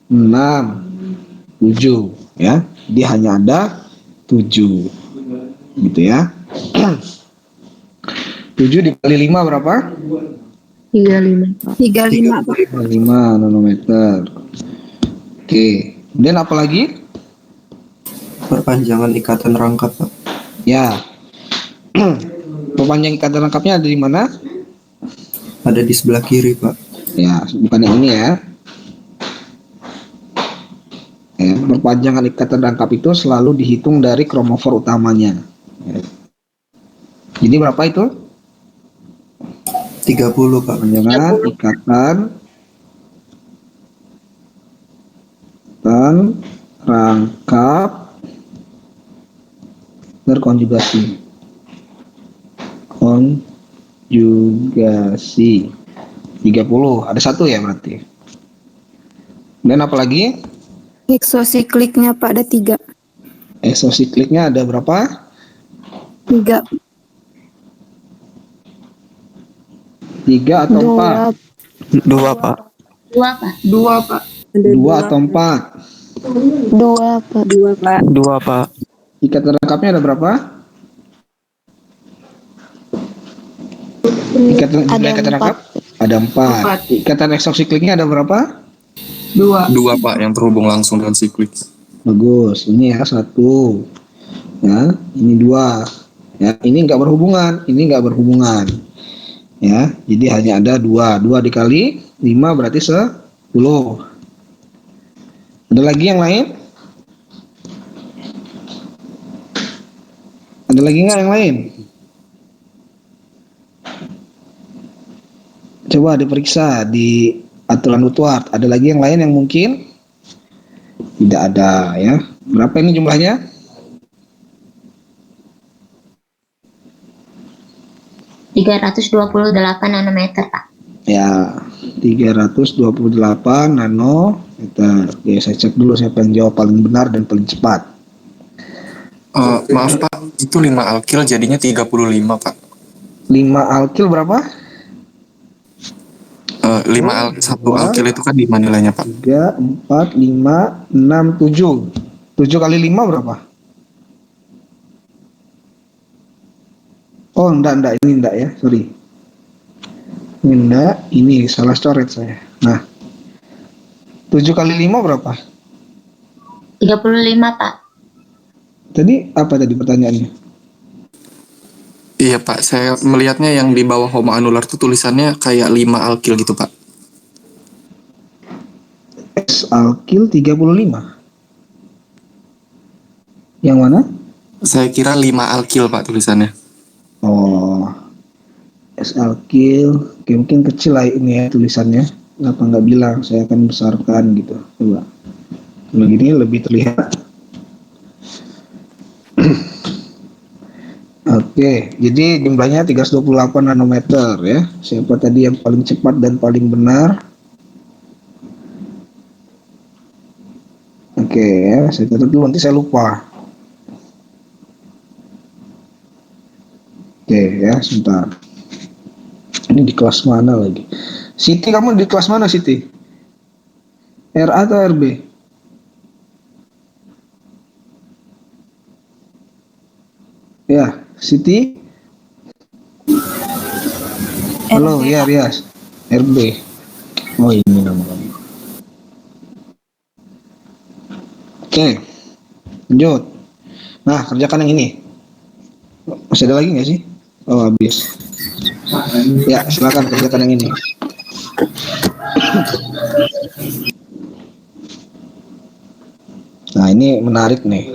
6, 7 ya. Jadi hanya ada 7 gitu ya. 7 dikali 5 berapa? 35 Pak. 35, Pak. 5 nanometer. Oke, kemudian apa lagi? Perpanjangan ikatan rangkap, Pak. Ya. Perpanjang ikatan rangkapnya ada di mana? Ada di sebelah kiri, Pak. Ya, bukan yang ini ya. Ya, perpanjangan ikatan rangkap itu selalu dihitung dari kromofor utamanya. Ya. Jadi berapa itu? 30, Pak. Perpanjangan ikatan rangkap berkonjugasi. Konjugasi 30. Ada satu ya berarti. Dan apa lagi? Heksosikliknya, Pak, ada 3. Eksosikliknya ada berapa? 3. 3 atau 4? 2, Pak. 2, Pak. 2, Pak. Ada 2 atau 4? 2 Pak. 2, Pak. 2, Pak. Ikatan rangkapnya ada berapa? Jumlah ikatan rangkap? Ada 4. Ikatan eksosikliknya ada berapa? 2. 2, Pak, yang terhubung langsung dengan siklik. Bagus. Ini ya 1. Ya, ini 2. Ya, ini enggak berhubungan, ini enggak berhubungan. Ya, jadi hanya ada 2. 2 dikali 5 berarti 10. Ada lagi yang lain? Ada lagi nggak yang lain? Coba diperiksa di aturan Woodward. Ada lagi yang lain yang mungkin tidak ada ya. Berapa ini jumlahnya? 328 nanometer, Pak. Ya, 328 nanometer. Oke, saya cek dulu siapa yang jawab paling benar dan paling cepat. Maaf Pak, itu 5 alkil jadinya 35 Pak. 5 alkil berapa? 1 alkil itu kan 5 nilainya Pak. 3, 4, 5, 6, 7. 7 kali 5 berapa? Oh, enggak, ini enggak ya, sorry. Ini enggak, ini salah coret saya. Nah, 7 kali 5 berapa? 35 Pak. Tadi apa tadi pertanyaannya? Iya Pak, saya melihatnya yang di bawah Homo anular tuh tulisannya kayak 5 alkil gitu Pak. S alkil 35. Yang mana? Saya kira 5 alkil Pak tulisannya. Oh, S alkil. Oke, mungkin kecil lah ini ya tulisannya. Kenapa nggak bilang? Saya akan besarkan gitu. Coba. Kalau gini lebih terlihat. Oke, jadi jumlahnya 328 nanometer ya. Siapa tadi yang paling cepat dan paling benar? Oke ya, saya catat dulu nanti saya lupa. Oke ya, sebentar. Ini di kelas mana lagi? Siti, kamu di kelas mana Siti? RA atau RB? Ya, Siti. Halo, ya Rias. RB. Oh, ini nama kamu. Oke, lanjut. Nah, kerjakan yang ini. Masih ada lagi nggak sih? Oh, habis. Ya, silakan kerjakan yang ini. Nah, ini menarik nih.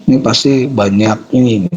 Ini pasti banyak ini.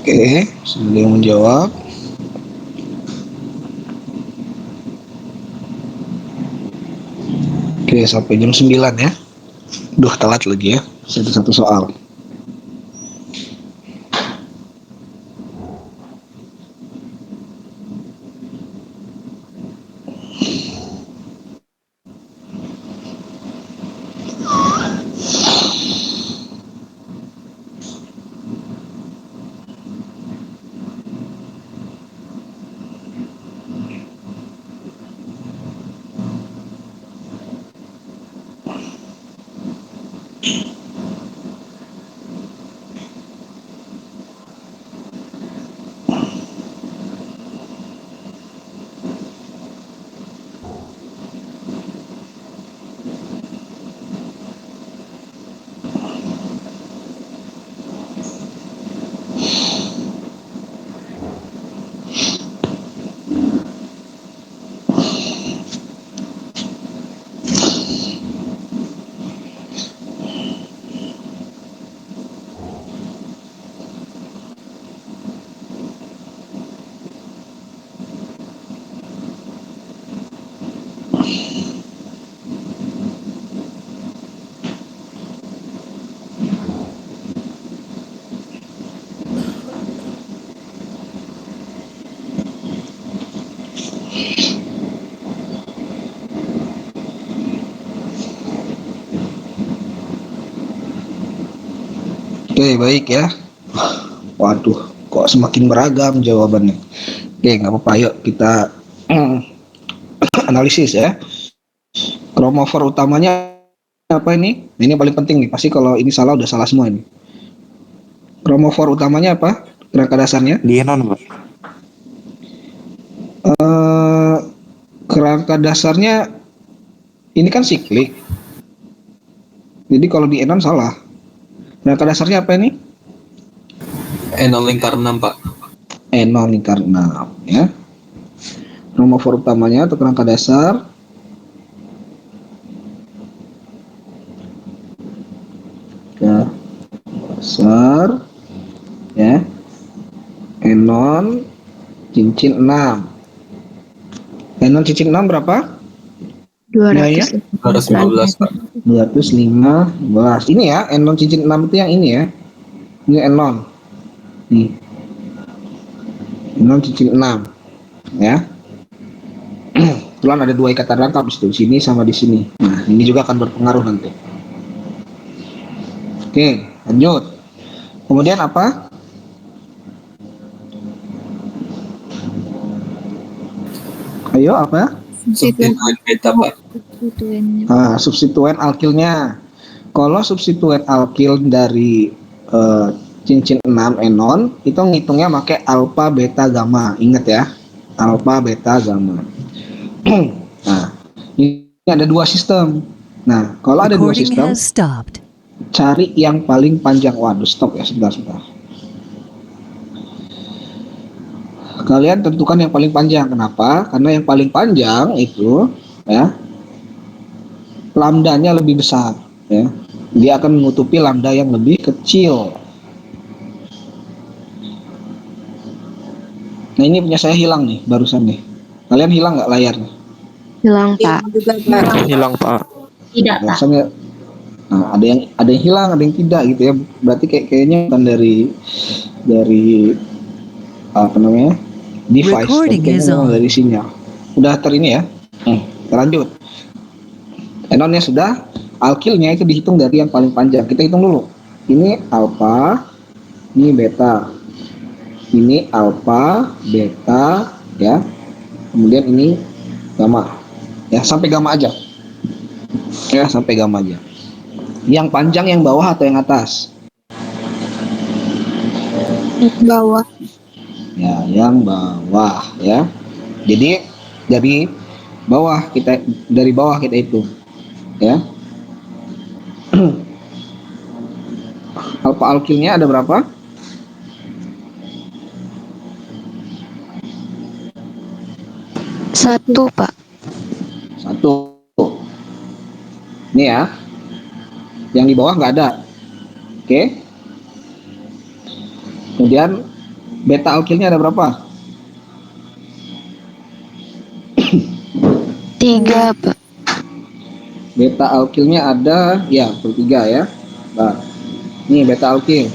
Oke, sudah yang menjawab. Oke, sampai jam 9 ya. Duh, telat lagi ya. Satu soal. Oke, baik ya. Waduh, kok semakin beragam jawabannya. Oke, nggak apa-apa. Yuk kita analisis ya. Kromofor utamanya apa ini? Ini paling penting nih. Pasti kalau ini salah udah salah semua ini. Kromofor utamanya apa? Kerangka dasarnya? Dienon, Pak. Kerangka dasarnya ini kan siklik. Jadi kalau di enon salah. Kerangka dasarnya apa ini? Enon lingkar 6, Pak. Enon lingkar 6 ya. Kromofor utamanya atau kerangka dasar ya. Enon cincin 6. Enon cincin 6 berapa? 200. 215, Pak. 215. Ini ya, enon cincin 6 itu yang ini ya. Ini enon. Nih. Enon cincin 6. Ya. Kebetulan ada 2 ikatan rangka di sini sama di sini. Nah, ini juga akan berpengaruh nanti. Oke, lanjut. Kemudian apa? Ayo apa? Substituen Substituen beta, Pak. Substituen alkilnya. Kalau substituen alkil dari cincin 6 enon itu ngitungnya pakai alfa beta gamma. Ingat ya, alfa beta gamma. Nah, ini ada 2 sistem. Nah, kalau ada 2 Recording sistem, has stopped. cari yang paling panjang. Waduh, stop ya, sebentar. Kalian tentukan yang paling panjang. Kenapa? Karena yang paling panjang itu ya lambdanya lebih besar ya. Dia akan menutupi lambda yang lebih kecil. Nah, ini punya saya hilang nih barusan nih. Kalian hilang nggak layarnya? Hilang, Pak. juga Pak. Hilang, Pak. Tidak, Pak. Rasanya ada yang hilang, ada yang tidak gitu ya. Berarti kayaknya bukan dari apa namanya? Device, Recording tapi is memang on. dari sinyal. Udah ini ya. Kita lanjut. Enonnya sudah, alkilnya itu dihitung dari yang paling panjang. Kita hitung dulu. Ini alfa, ini beta. Ini alfa, beta, ya. Kemudian ini gamma. Ya, sampai gamma aja. Ya, sampai gamma aja. Yang panjang yang bawah atau yang atas? Bawah. Ya, yang bawah ya. Jadi dari bawah kita hitung ya. Alfa alkilnya ada berapa? Satu, Pak. 1. Ini ya. Yang di bawah nggak ada. Oke. Kemudian beta alkilnya ada berapa? 3, Pak. Beta alkilnya ada ya bertiga ya. Nah, ini beta alkil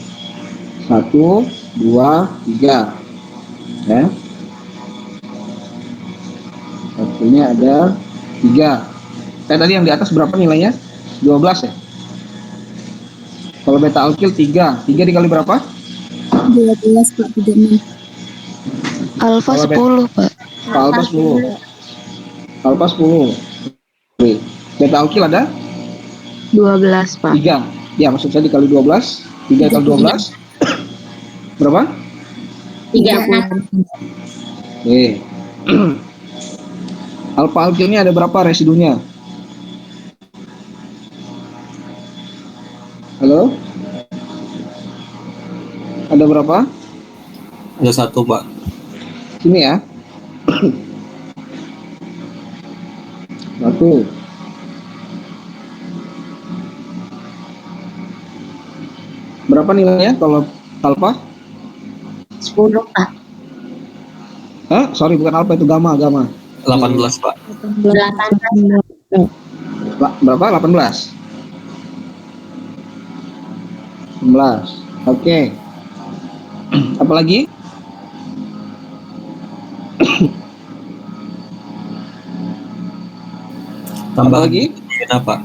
1, 2, 3 ya. Alkilnya ada 3. Tadi yang di atas berapa nilainya? 12 ya. Kalau beta alkil 3 dikali berapa? 12 Pak, 36. Alfa Kalau 10, Pak. Alfa 10. Alfa 10. Oke. Beta alkil ada 12, Pak. 3. Ya, maksud saya dikali 12. 3 kali 12 berapa? 36. Oke. Alfa alkilnya ada berapa residunya? Halo? Ada berapa? Ada 1, Pak. Sini ya. 1. Berapa nilainya kalau alfa? 10, Pak. Sorry, bukan alfa, itu gamma. 18, Pak. 18. Berapa? 18. 19. Oke. Apalagi? Tambah Apalagi? Apa?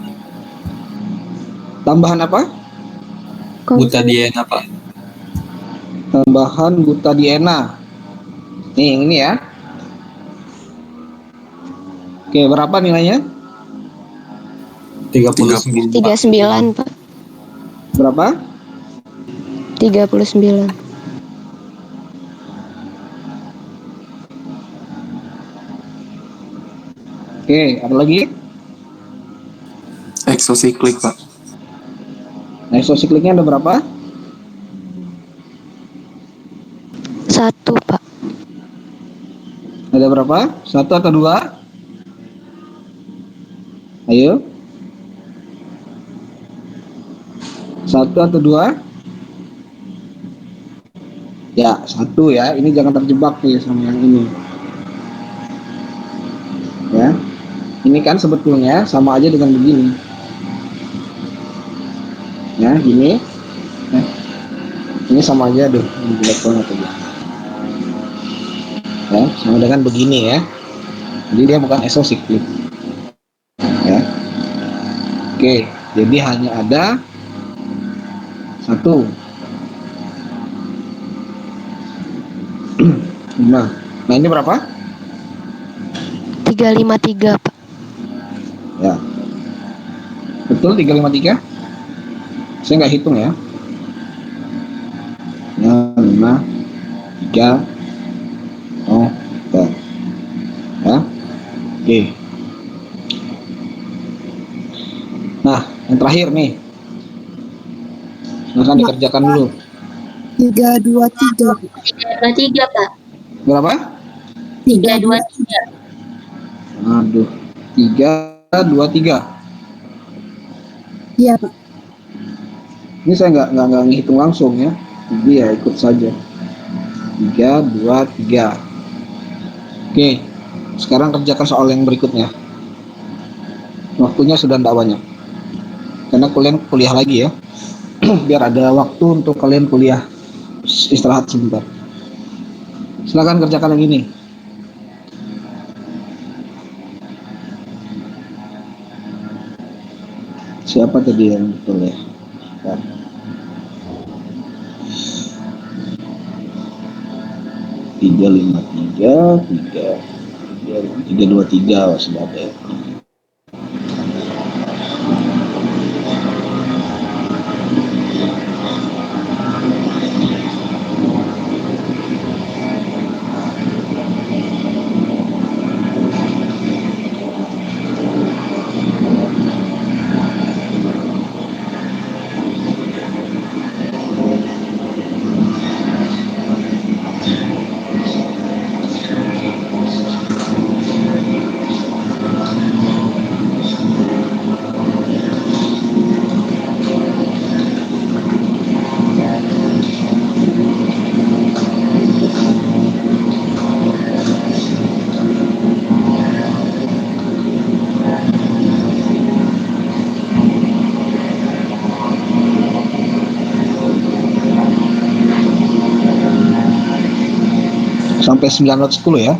Tambahan apa? Kalau Butadiena, Pak. Tambahan butadiena. Nih, yang ini ya. Oke, berapa nilainya? 39. 39, Pak. Berapa? 39. Oke, apa lagi? Exocyclic, Pak. Isosikliknya ada berapa? 1, Pak. Ada berapa? 1 atau 2? Ayo. 1 atau 2? Ya, 1 ya. Ini jangan terjebak nih sama yang ini. Ya. Ini kan sebetulnya sama aja dengan begini. Ya, gini. Nah, ini sama aja, aduh, ini jelek banget aja. Ya, sama dengan begini ya. Jadi dia bukan isosiklik. Ya. Oke, jadi hanya ada 1. Nah, ini berapa? 353, Pak. Ya. Betul 353? Saya nggak hitung ya. Ya, 5, 3, oh, ya. Oke. Nah, yang terakhir nih. Silahkan dikerjakan dulu. 323. 323, Pak. Berapa? 323. Aduh, 323. Iya, Pak. Ini saya nggak ngitung langsung ya. Jadi ya ikut saja. 3, 2, 3. Oke, sekarang kerjakan soal yang berikutnya. Waktunya sudah tidak banyak. Karena kalian kuliah lagi ya. Biar ada waktu untuk kalian kuliah. Istirahat sebentar. Silakan kerjakan yang ini. Siapa tadi yang betul ya? Bentar. 353, 323 sudah ada ya. Sampai 910 ya.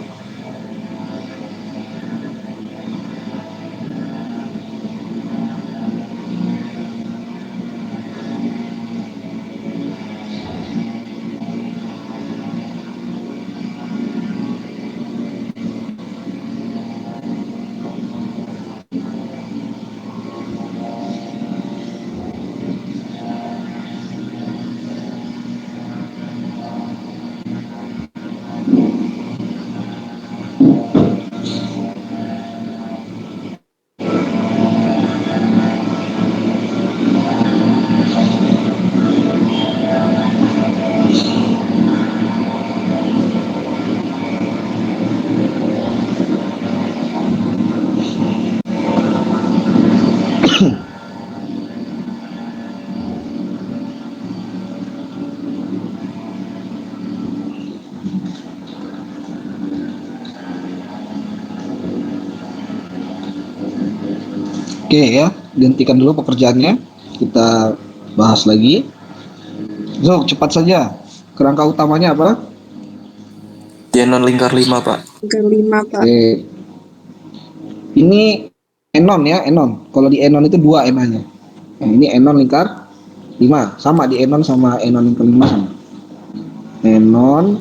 Oke ya, dihentikan dulu pekerjaannya. Kita bahas lagi. So, cepat saja. Kerangka utamanya apa? Denon lingkar 5, Pak. Kelima, Pak. Oke. Ini enon ya, enon. Kalau di enon itu 2 enanya. Nah, ini enon lingkar 5 sama di enon sama enon yang kelima sama. Enon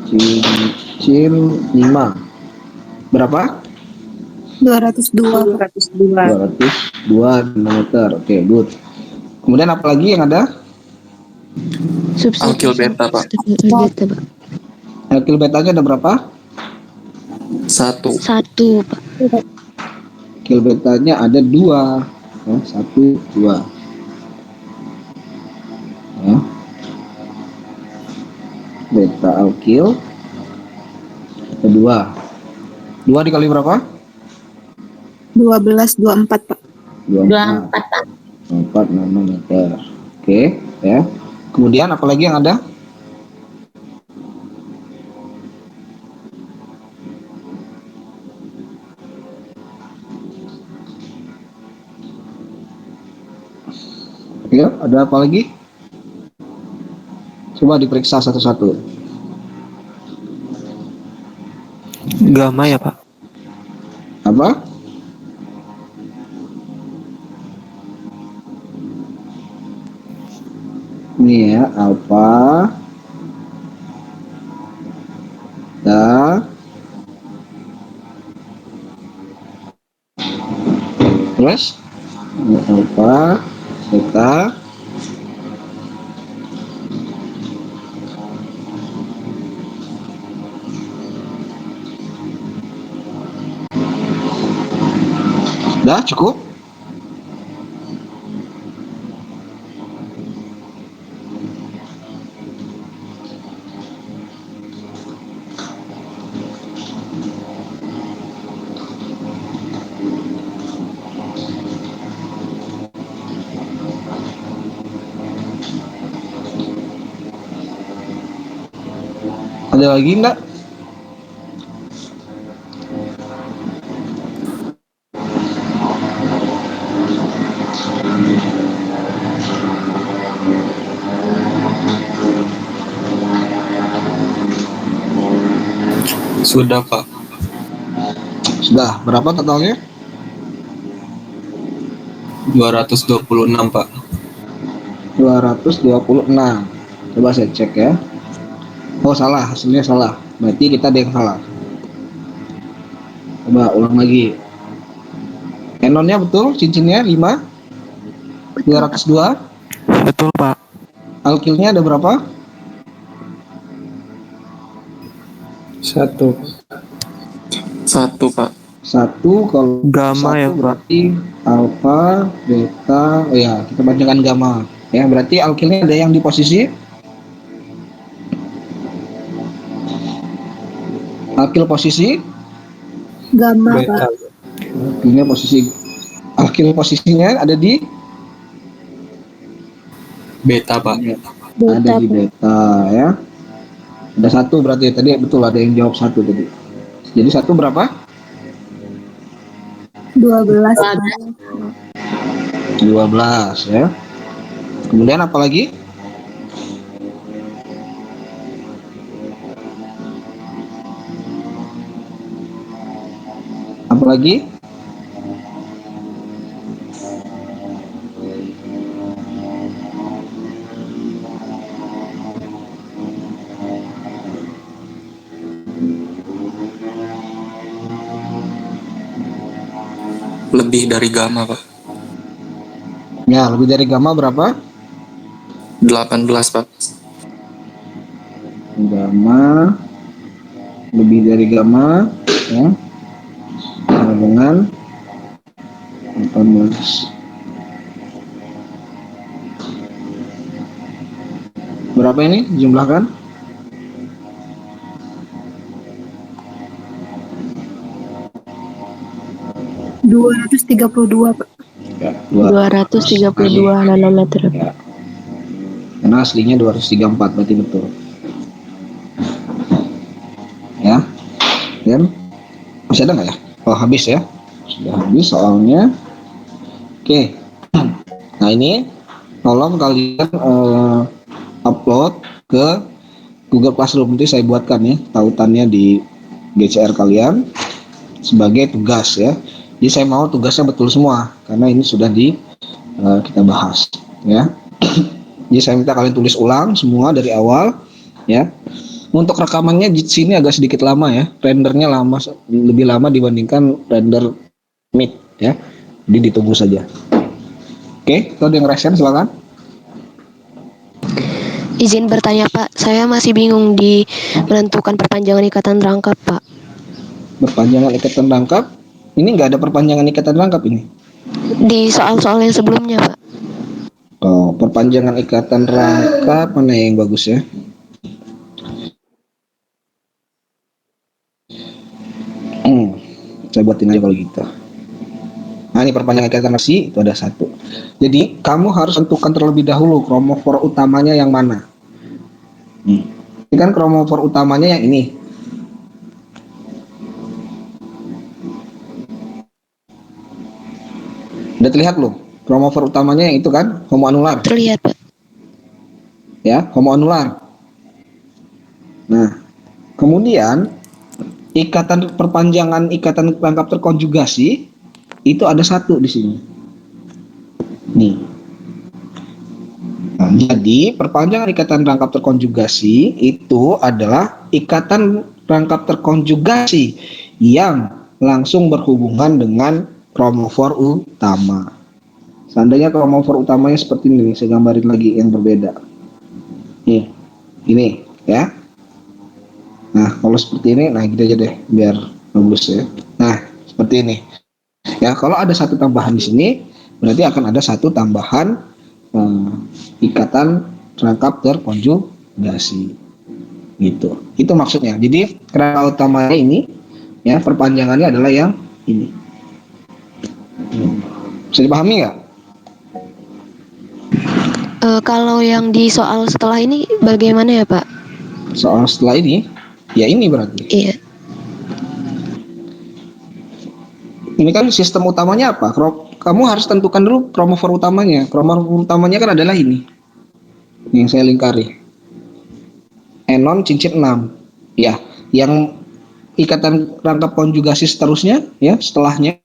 cincin 5 berapa? 202. 202 nanometer. Oke, good. Kemudian apa lagi yang ada? Alkil beta, Pak. Beta, Pak. Alkil betanya ada berapa? 1. 1, Pak. Alkil betanya ada 2. Ya, 1, 2. Ya. Beta alkil ada 2. 2 dikali berapa? 12, 24, Pak. 24, Pak. 4 nanometer. Oke, ya. Kemudian apa lagi yang ada? Ya, ada apa lagi? Coba diperiksa satu-satu. Gamma ya, Pak. Apa? Ini ya, alfa, beta, terus ini alfa, beta, udah cukup? Ada lagi enggak? Sudah, Pak. Sudah, berapa totalnya? 226, Pak. 226. Coba saya cek ya. Oh, salah, hasilnya salah. Berarti kita ada yang salah. Coba ulang lagi. Enonnya betul, cincinnya 5. 202. Betul, Pak. Alkilnya ada berapa? 1. 1, Pak. 1. Kalau Gamma ya, 1 Pak. berarti alfa, beta. Oh ya, kita bandingkan gamma. Ya, berarti alkilnya ada yang di posisi alkil posisi Gamma, Beta. Pak. alkilnya posisinya ada di Beta, Pak. ada di beta ya. Ada 1 berarti tadi betul, ada yang jawab 1 tadi. Jadi 1 berapa? 12, Pak. 12 ya. Kemudian apa lagi? Apa lagi? Lebih dari gamma, Pak. Ya, lebih dari gamma berapa? 18, Pak. Gamma lebih dari gamma ya. Sama dengan 18. Berapa ini? Jumlahkan. $232, Pak. Ya, 232 nanometer. Ya. Karena aslinya 234 berarti betul. Ya. Dan masih ada nggak ya? Oh, habis ya. Sudah habis soalnya. Oke. Nah, ini tolong kalian upload ke Google Classroom. Nanti saya buatkan ya tautannya di GCR kalian sebagai tugas ya. Jadi saya mau tugasnya betul semua karena ini sudah kita bahas ya. Jadi saya minta kalian tulis ulang semua dari awal ya. Untuk rekamannya di sini agak sedikit lama ya. Rendernya lebih lama dibandingkan render Meet ya. Jadi ditunggu saja. Oke, kalau ada yang resen silakan. Izin bertanya Pak, saya masih bingung di menentukan perpanjangan ikatan rangkap Pak. Perpanjangan ikatan rangkap. Ini nggak ada perpanjangan ikatan rangkap ini. Di soal-soal yang sebelumnya Pak. Oh, perpanjangan ikatan rangkap mana yang bagus ya? Saya buatin aja kalau gitu. Nah, ini perpanjangan ikatan rangkap itu ada satu. Jadi kamu harus tentukan terlebih dahulu kromofor utamanya yang mana. Ini kan kromofor utamanya yang ini. Udah terlihat belum? Kromofor utamanya yang itu kan, homo anular. Terlihat Pak. Ya, homo anular. Nah, kemudian perpanjangan ikatan rangkap terkonjugasi itu ada satu di sini. Nih. Nah, jadi perpanjangan ikatan rangkap terkonjugasi itu adalah ikatan rangkap terkonjugasi yang langsung berhubungan dengan kromofor utama. Seandainya kromofor utamanya seperti ini, saya gambarin lagi yang berbeda. Nih, ini ya. Nah, kalau seperti ini, nah gitu aja deh, biar bagus ya. Nah, seperti ini. Ya, kalau ada satu tambahan di sini, berarti akan ada satu tambahan ikatan rangkap terkonjugasi. Gitu. Itu maksudnya. Jadi, kerangka utamanya ini, ya, perpanjangannya adalah yang ini. Bisa dipahami nggak? Kalau yang di soal setelah ini bagaimana ya Pak? Soal setelah ini, ya ini berarti. Iya. Ini kan sistem utamanya apa? Kamu harus tentukan dulu kromofor utamanya. Kromofor utamanya kan adalah ini. Yang saya lingkari. Enon cincin 6. Ya, yang ikatan rangkap konjugasi seterusnya ya, setelahnya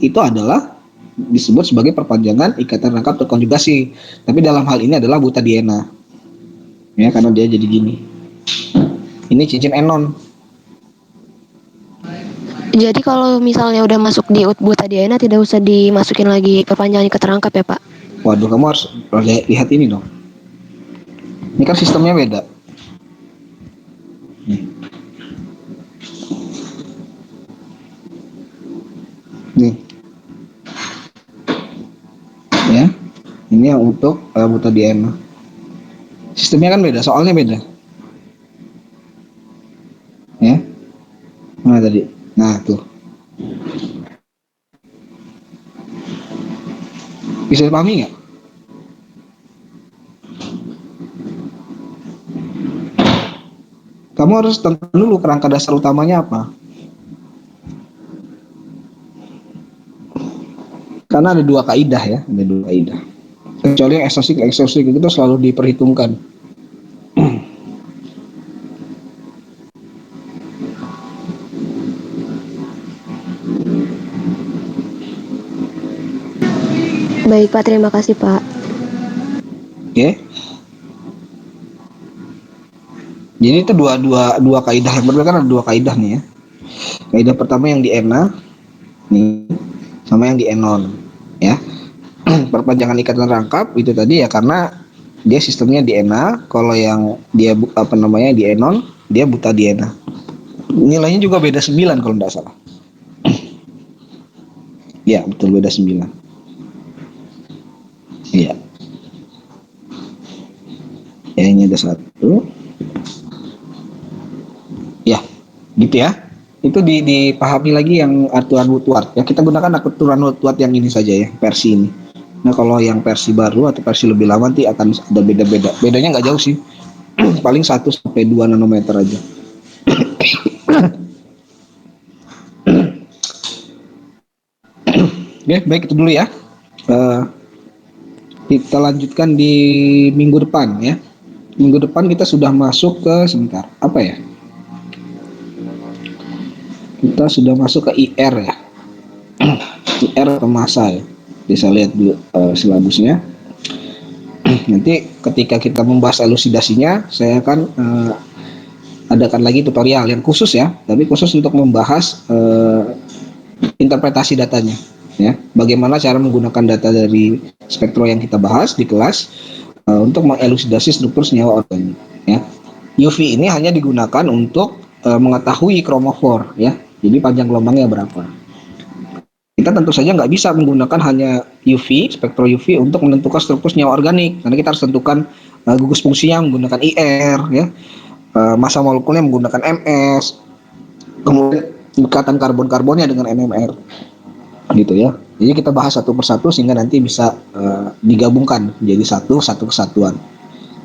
itu adalah disebut sebagai perpanjangan ikatan rangkap terkonjugasi. Tapi dalam hal ini adalah butadiena. Ya, karena dia jadi gini. Ini cincin enon. Jadi kalau misalnya udah masuk di butadiena tidak usah dimasukin lagi perpanjangan ikatan rangkap ya Pak? Waduh, kamu harus lihat ini dong. Ini kan sistemnya beda. Nih. Ya. Ini yang untuk butadiena. Sistemnya kan beda, soalnya beda. Ya. Mana tadi? Nah, tuh. Bisa dipahami nggak? Kamu harus tentukan dulu kerangka dasar utamanya apa. Karena ada dua kaidah ya, ada dua kaidah. Kecuali yang eksosik itu selalu diperhitungkan. Baik Pak, terima kasih Pak. Oke. Jadi itu dua kaidah yang berbeda, kan ada dua kaidah nih ya. Kaidah pertama yang di ena nih sama yang di enon ya. Perpanjangan ikatan rangkap itu tadi ya karena dia sistemnya di ena, kalau yang dia di enon dia butadiena. Nilainya juga beda 9 kalau tidak salah. Ya, betul, beda 9. Iya. Ya, ini ada satu. Ya, gitu ya. Itu dipahami lagi yang aturan Woodward. Ya, kita gunakan aturan Woodward yang ini saja ya, versi ini. Nah, kalau yang versi baru atau versi lebih lama nanti akan ada beda-beda. Bedanya nggak jauh sih. Paling 1 sampai 2 nanometer aja. Oke, baik itu dulu ya. Kita lanjutkan di minggu depan ya. Minggu depan kita sudah masuk ke sebentar. Apa ya? Kita sudah masuk ke IR ya. IR atau massa ya. Bisa lihat dulu silabusnya. Nanti ketika kita membahas elusidasinya, saya akan adakan lagi tutorial yang khusus ya, tapi khusus untuk membahas interpretasi datanya. Ya, bagaimana cara menggunakan data dari spektro yang kita bahas di kelas untuk mengelusidasi struktur senyawa organik. Ya, UV ini hanya digunakan untuk mengetahui kromofor, ya. Jadi panjang gelombangnya berapa. Kita tentu saja nggak bisa menggunakan hanya UV, spektro UV untuk menentukan struktur senyawa organik, karena kita harus tentukan gugus fungsinya menggunakan IR, ya. Massa molekulnya menggunakan MS, kemudian ikatan karbon-karbonnya dengan NMR, gitu ya. Jadi kita bahas satu persatu sehingga nanti bisa digabungkan menjadi satu kesatuan.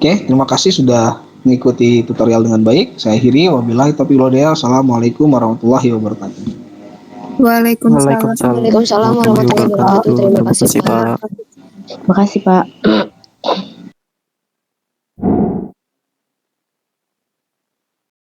Oke, terima kasih sudah mengikuti tutorial dengan baik. Saya akhiri, wabillahi taufiq wal hidayah. Assalamualaikum warahmatullahi wabarakatuh. Waalaikumsalam. Waalaikumsalam warahmatullahi wabarakatuh. Terima kasih Pak. Makasih Pak.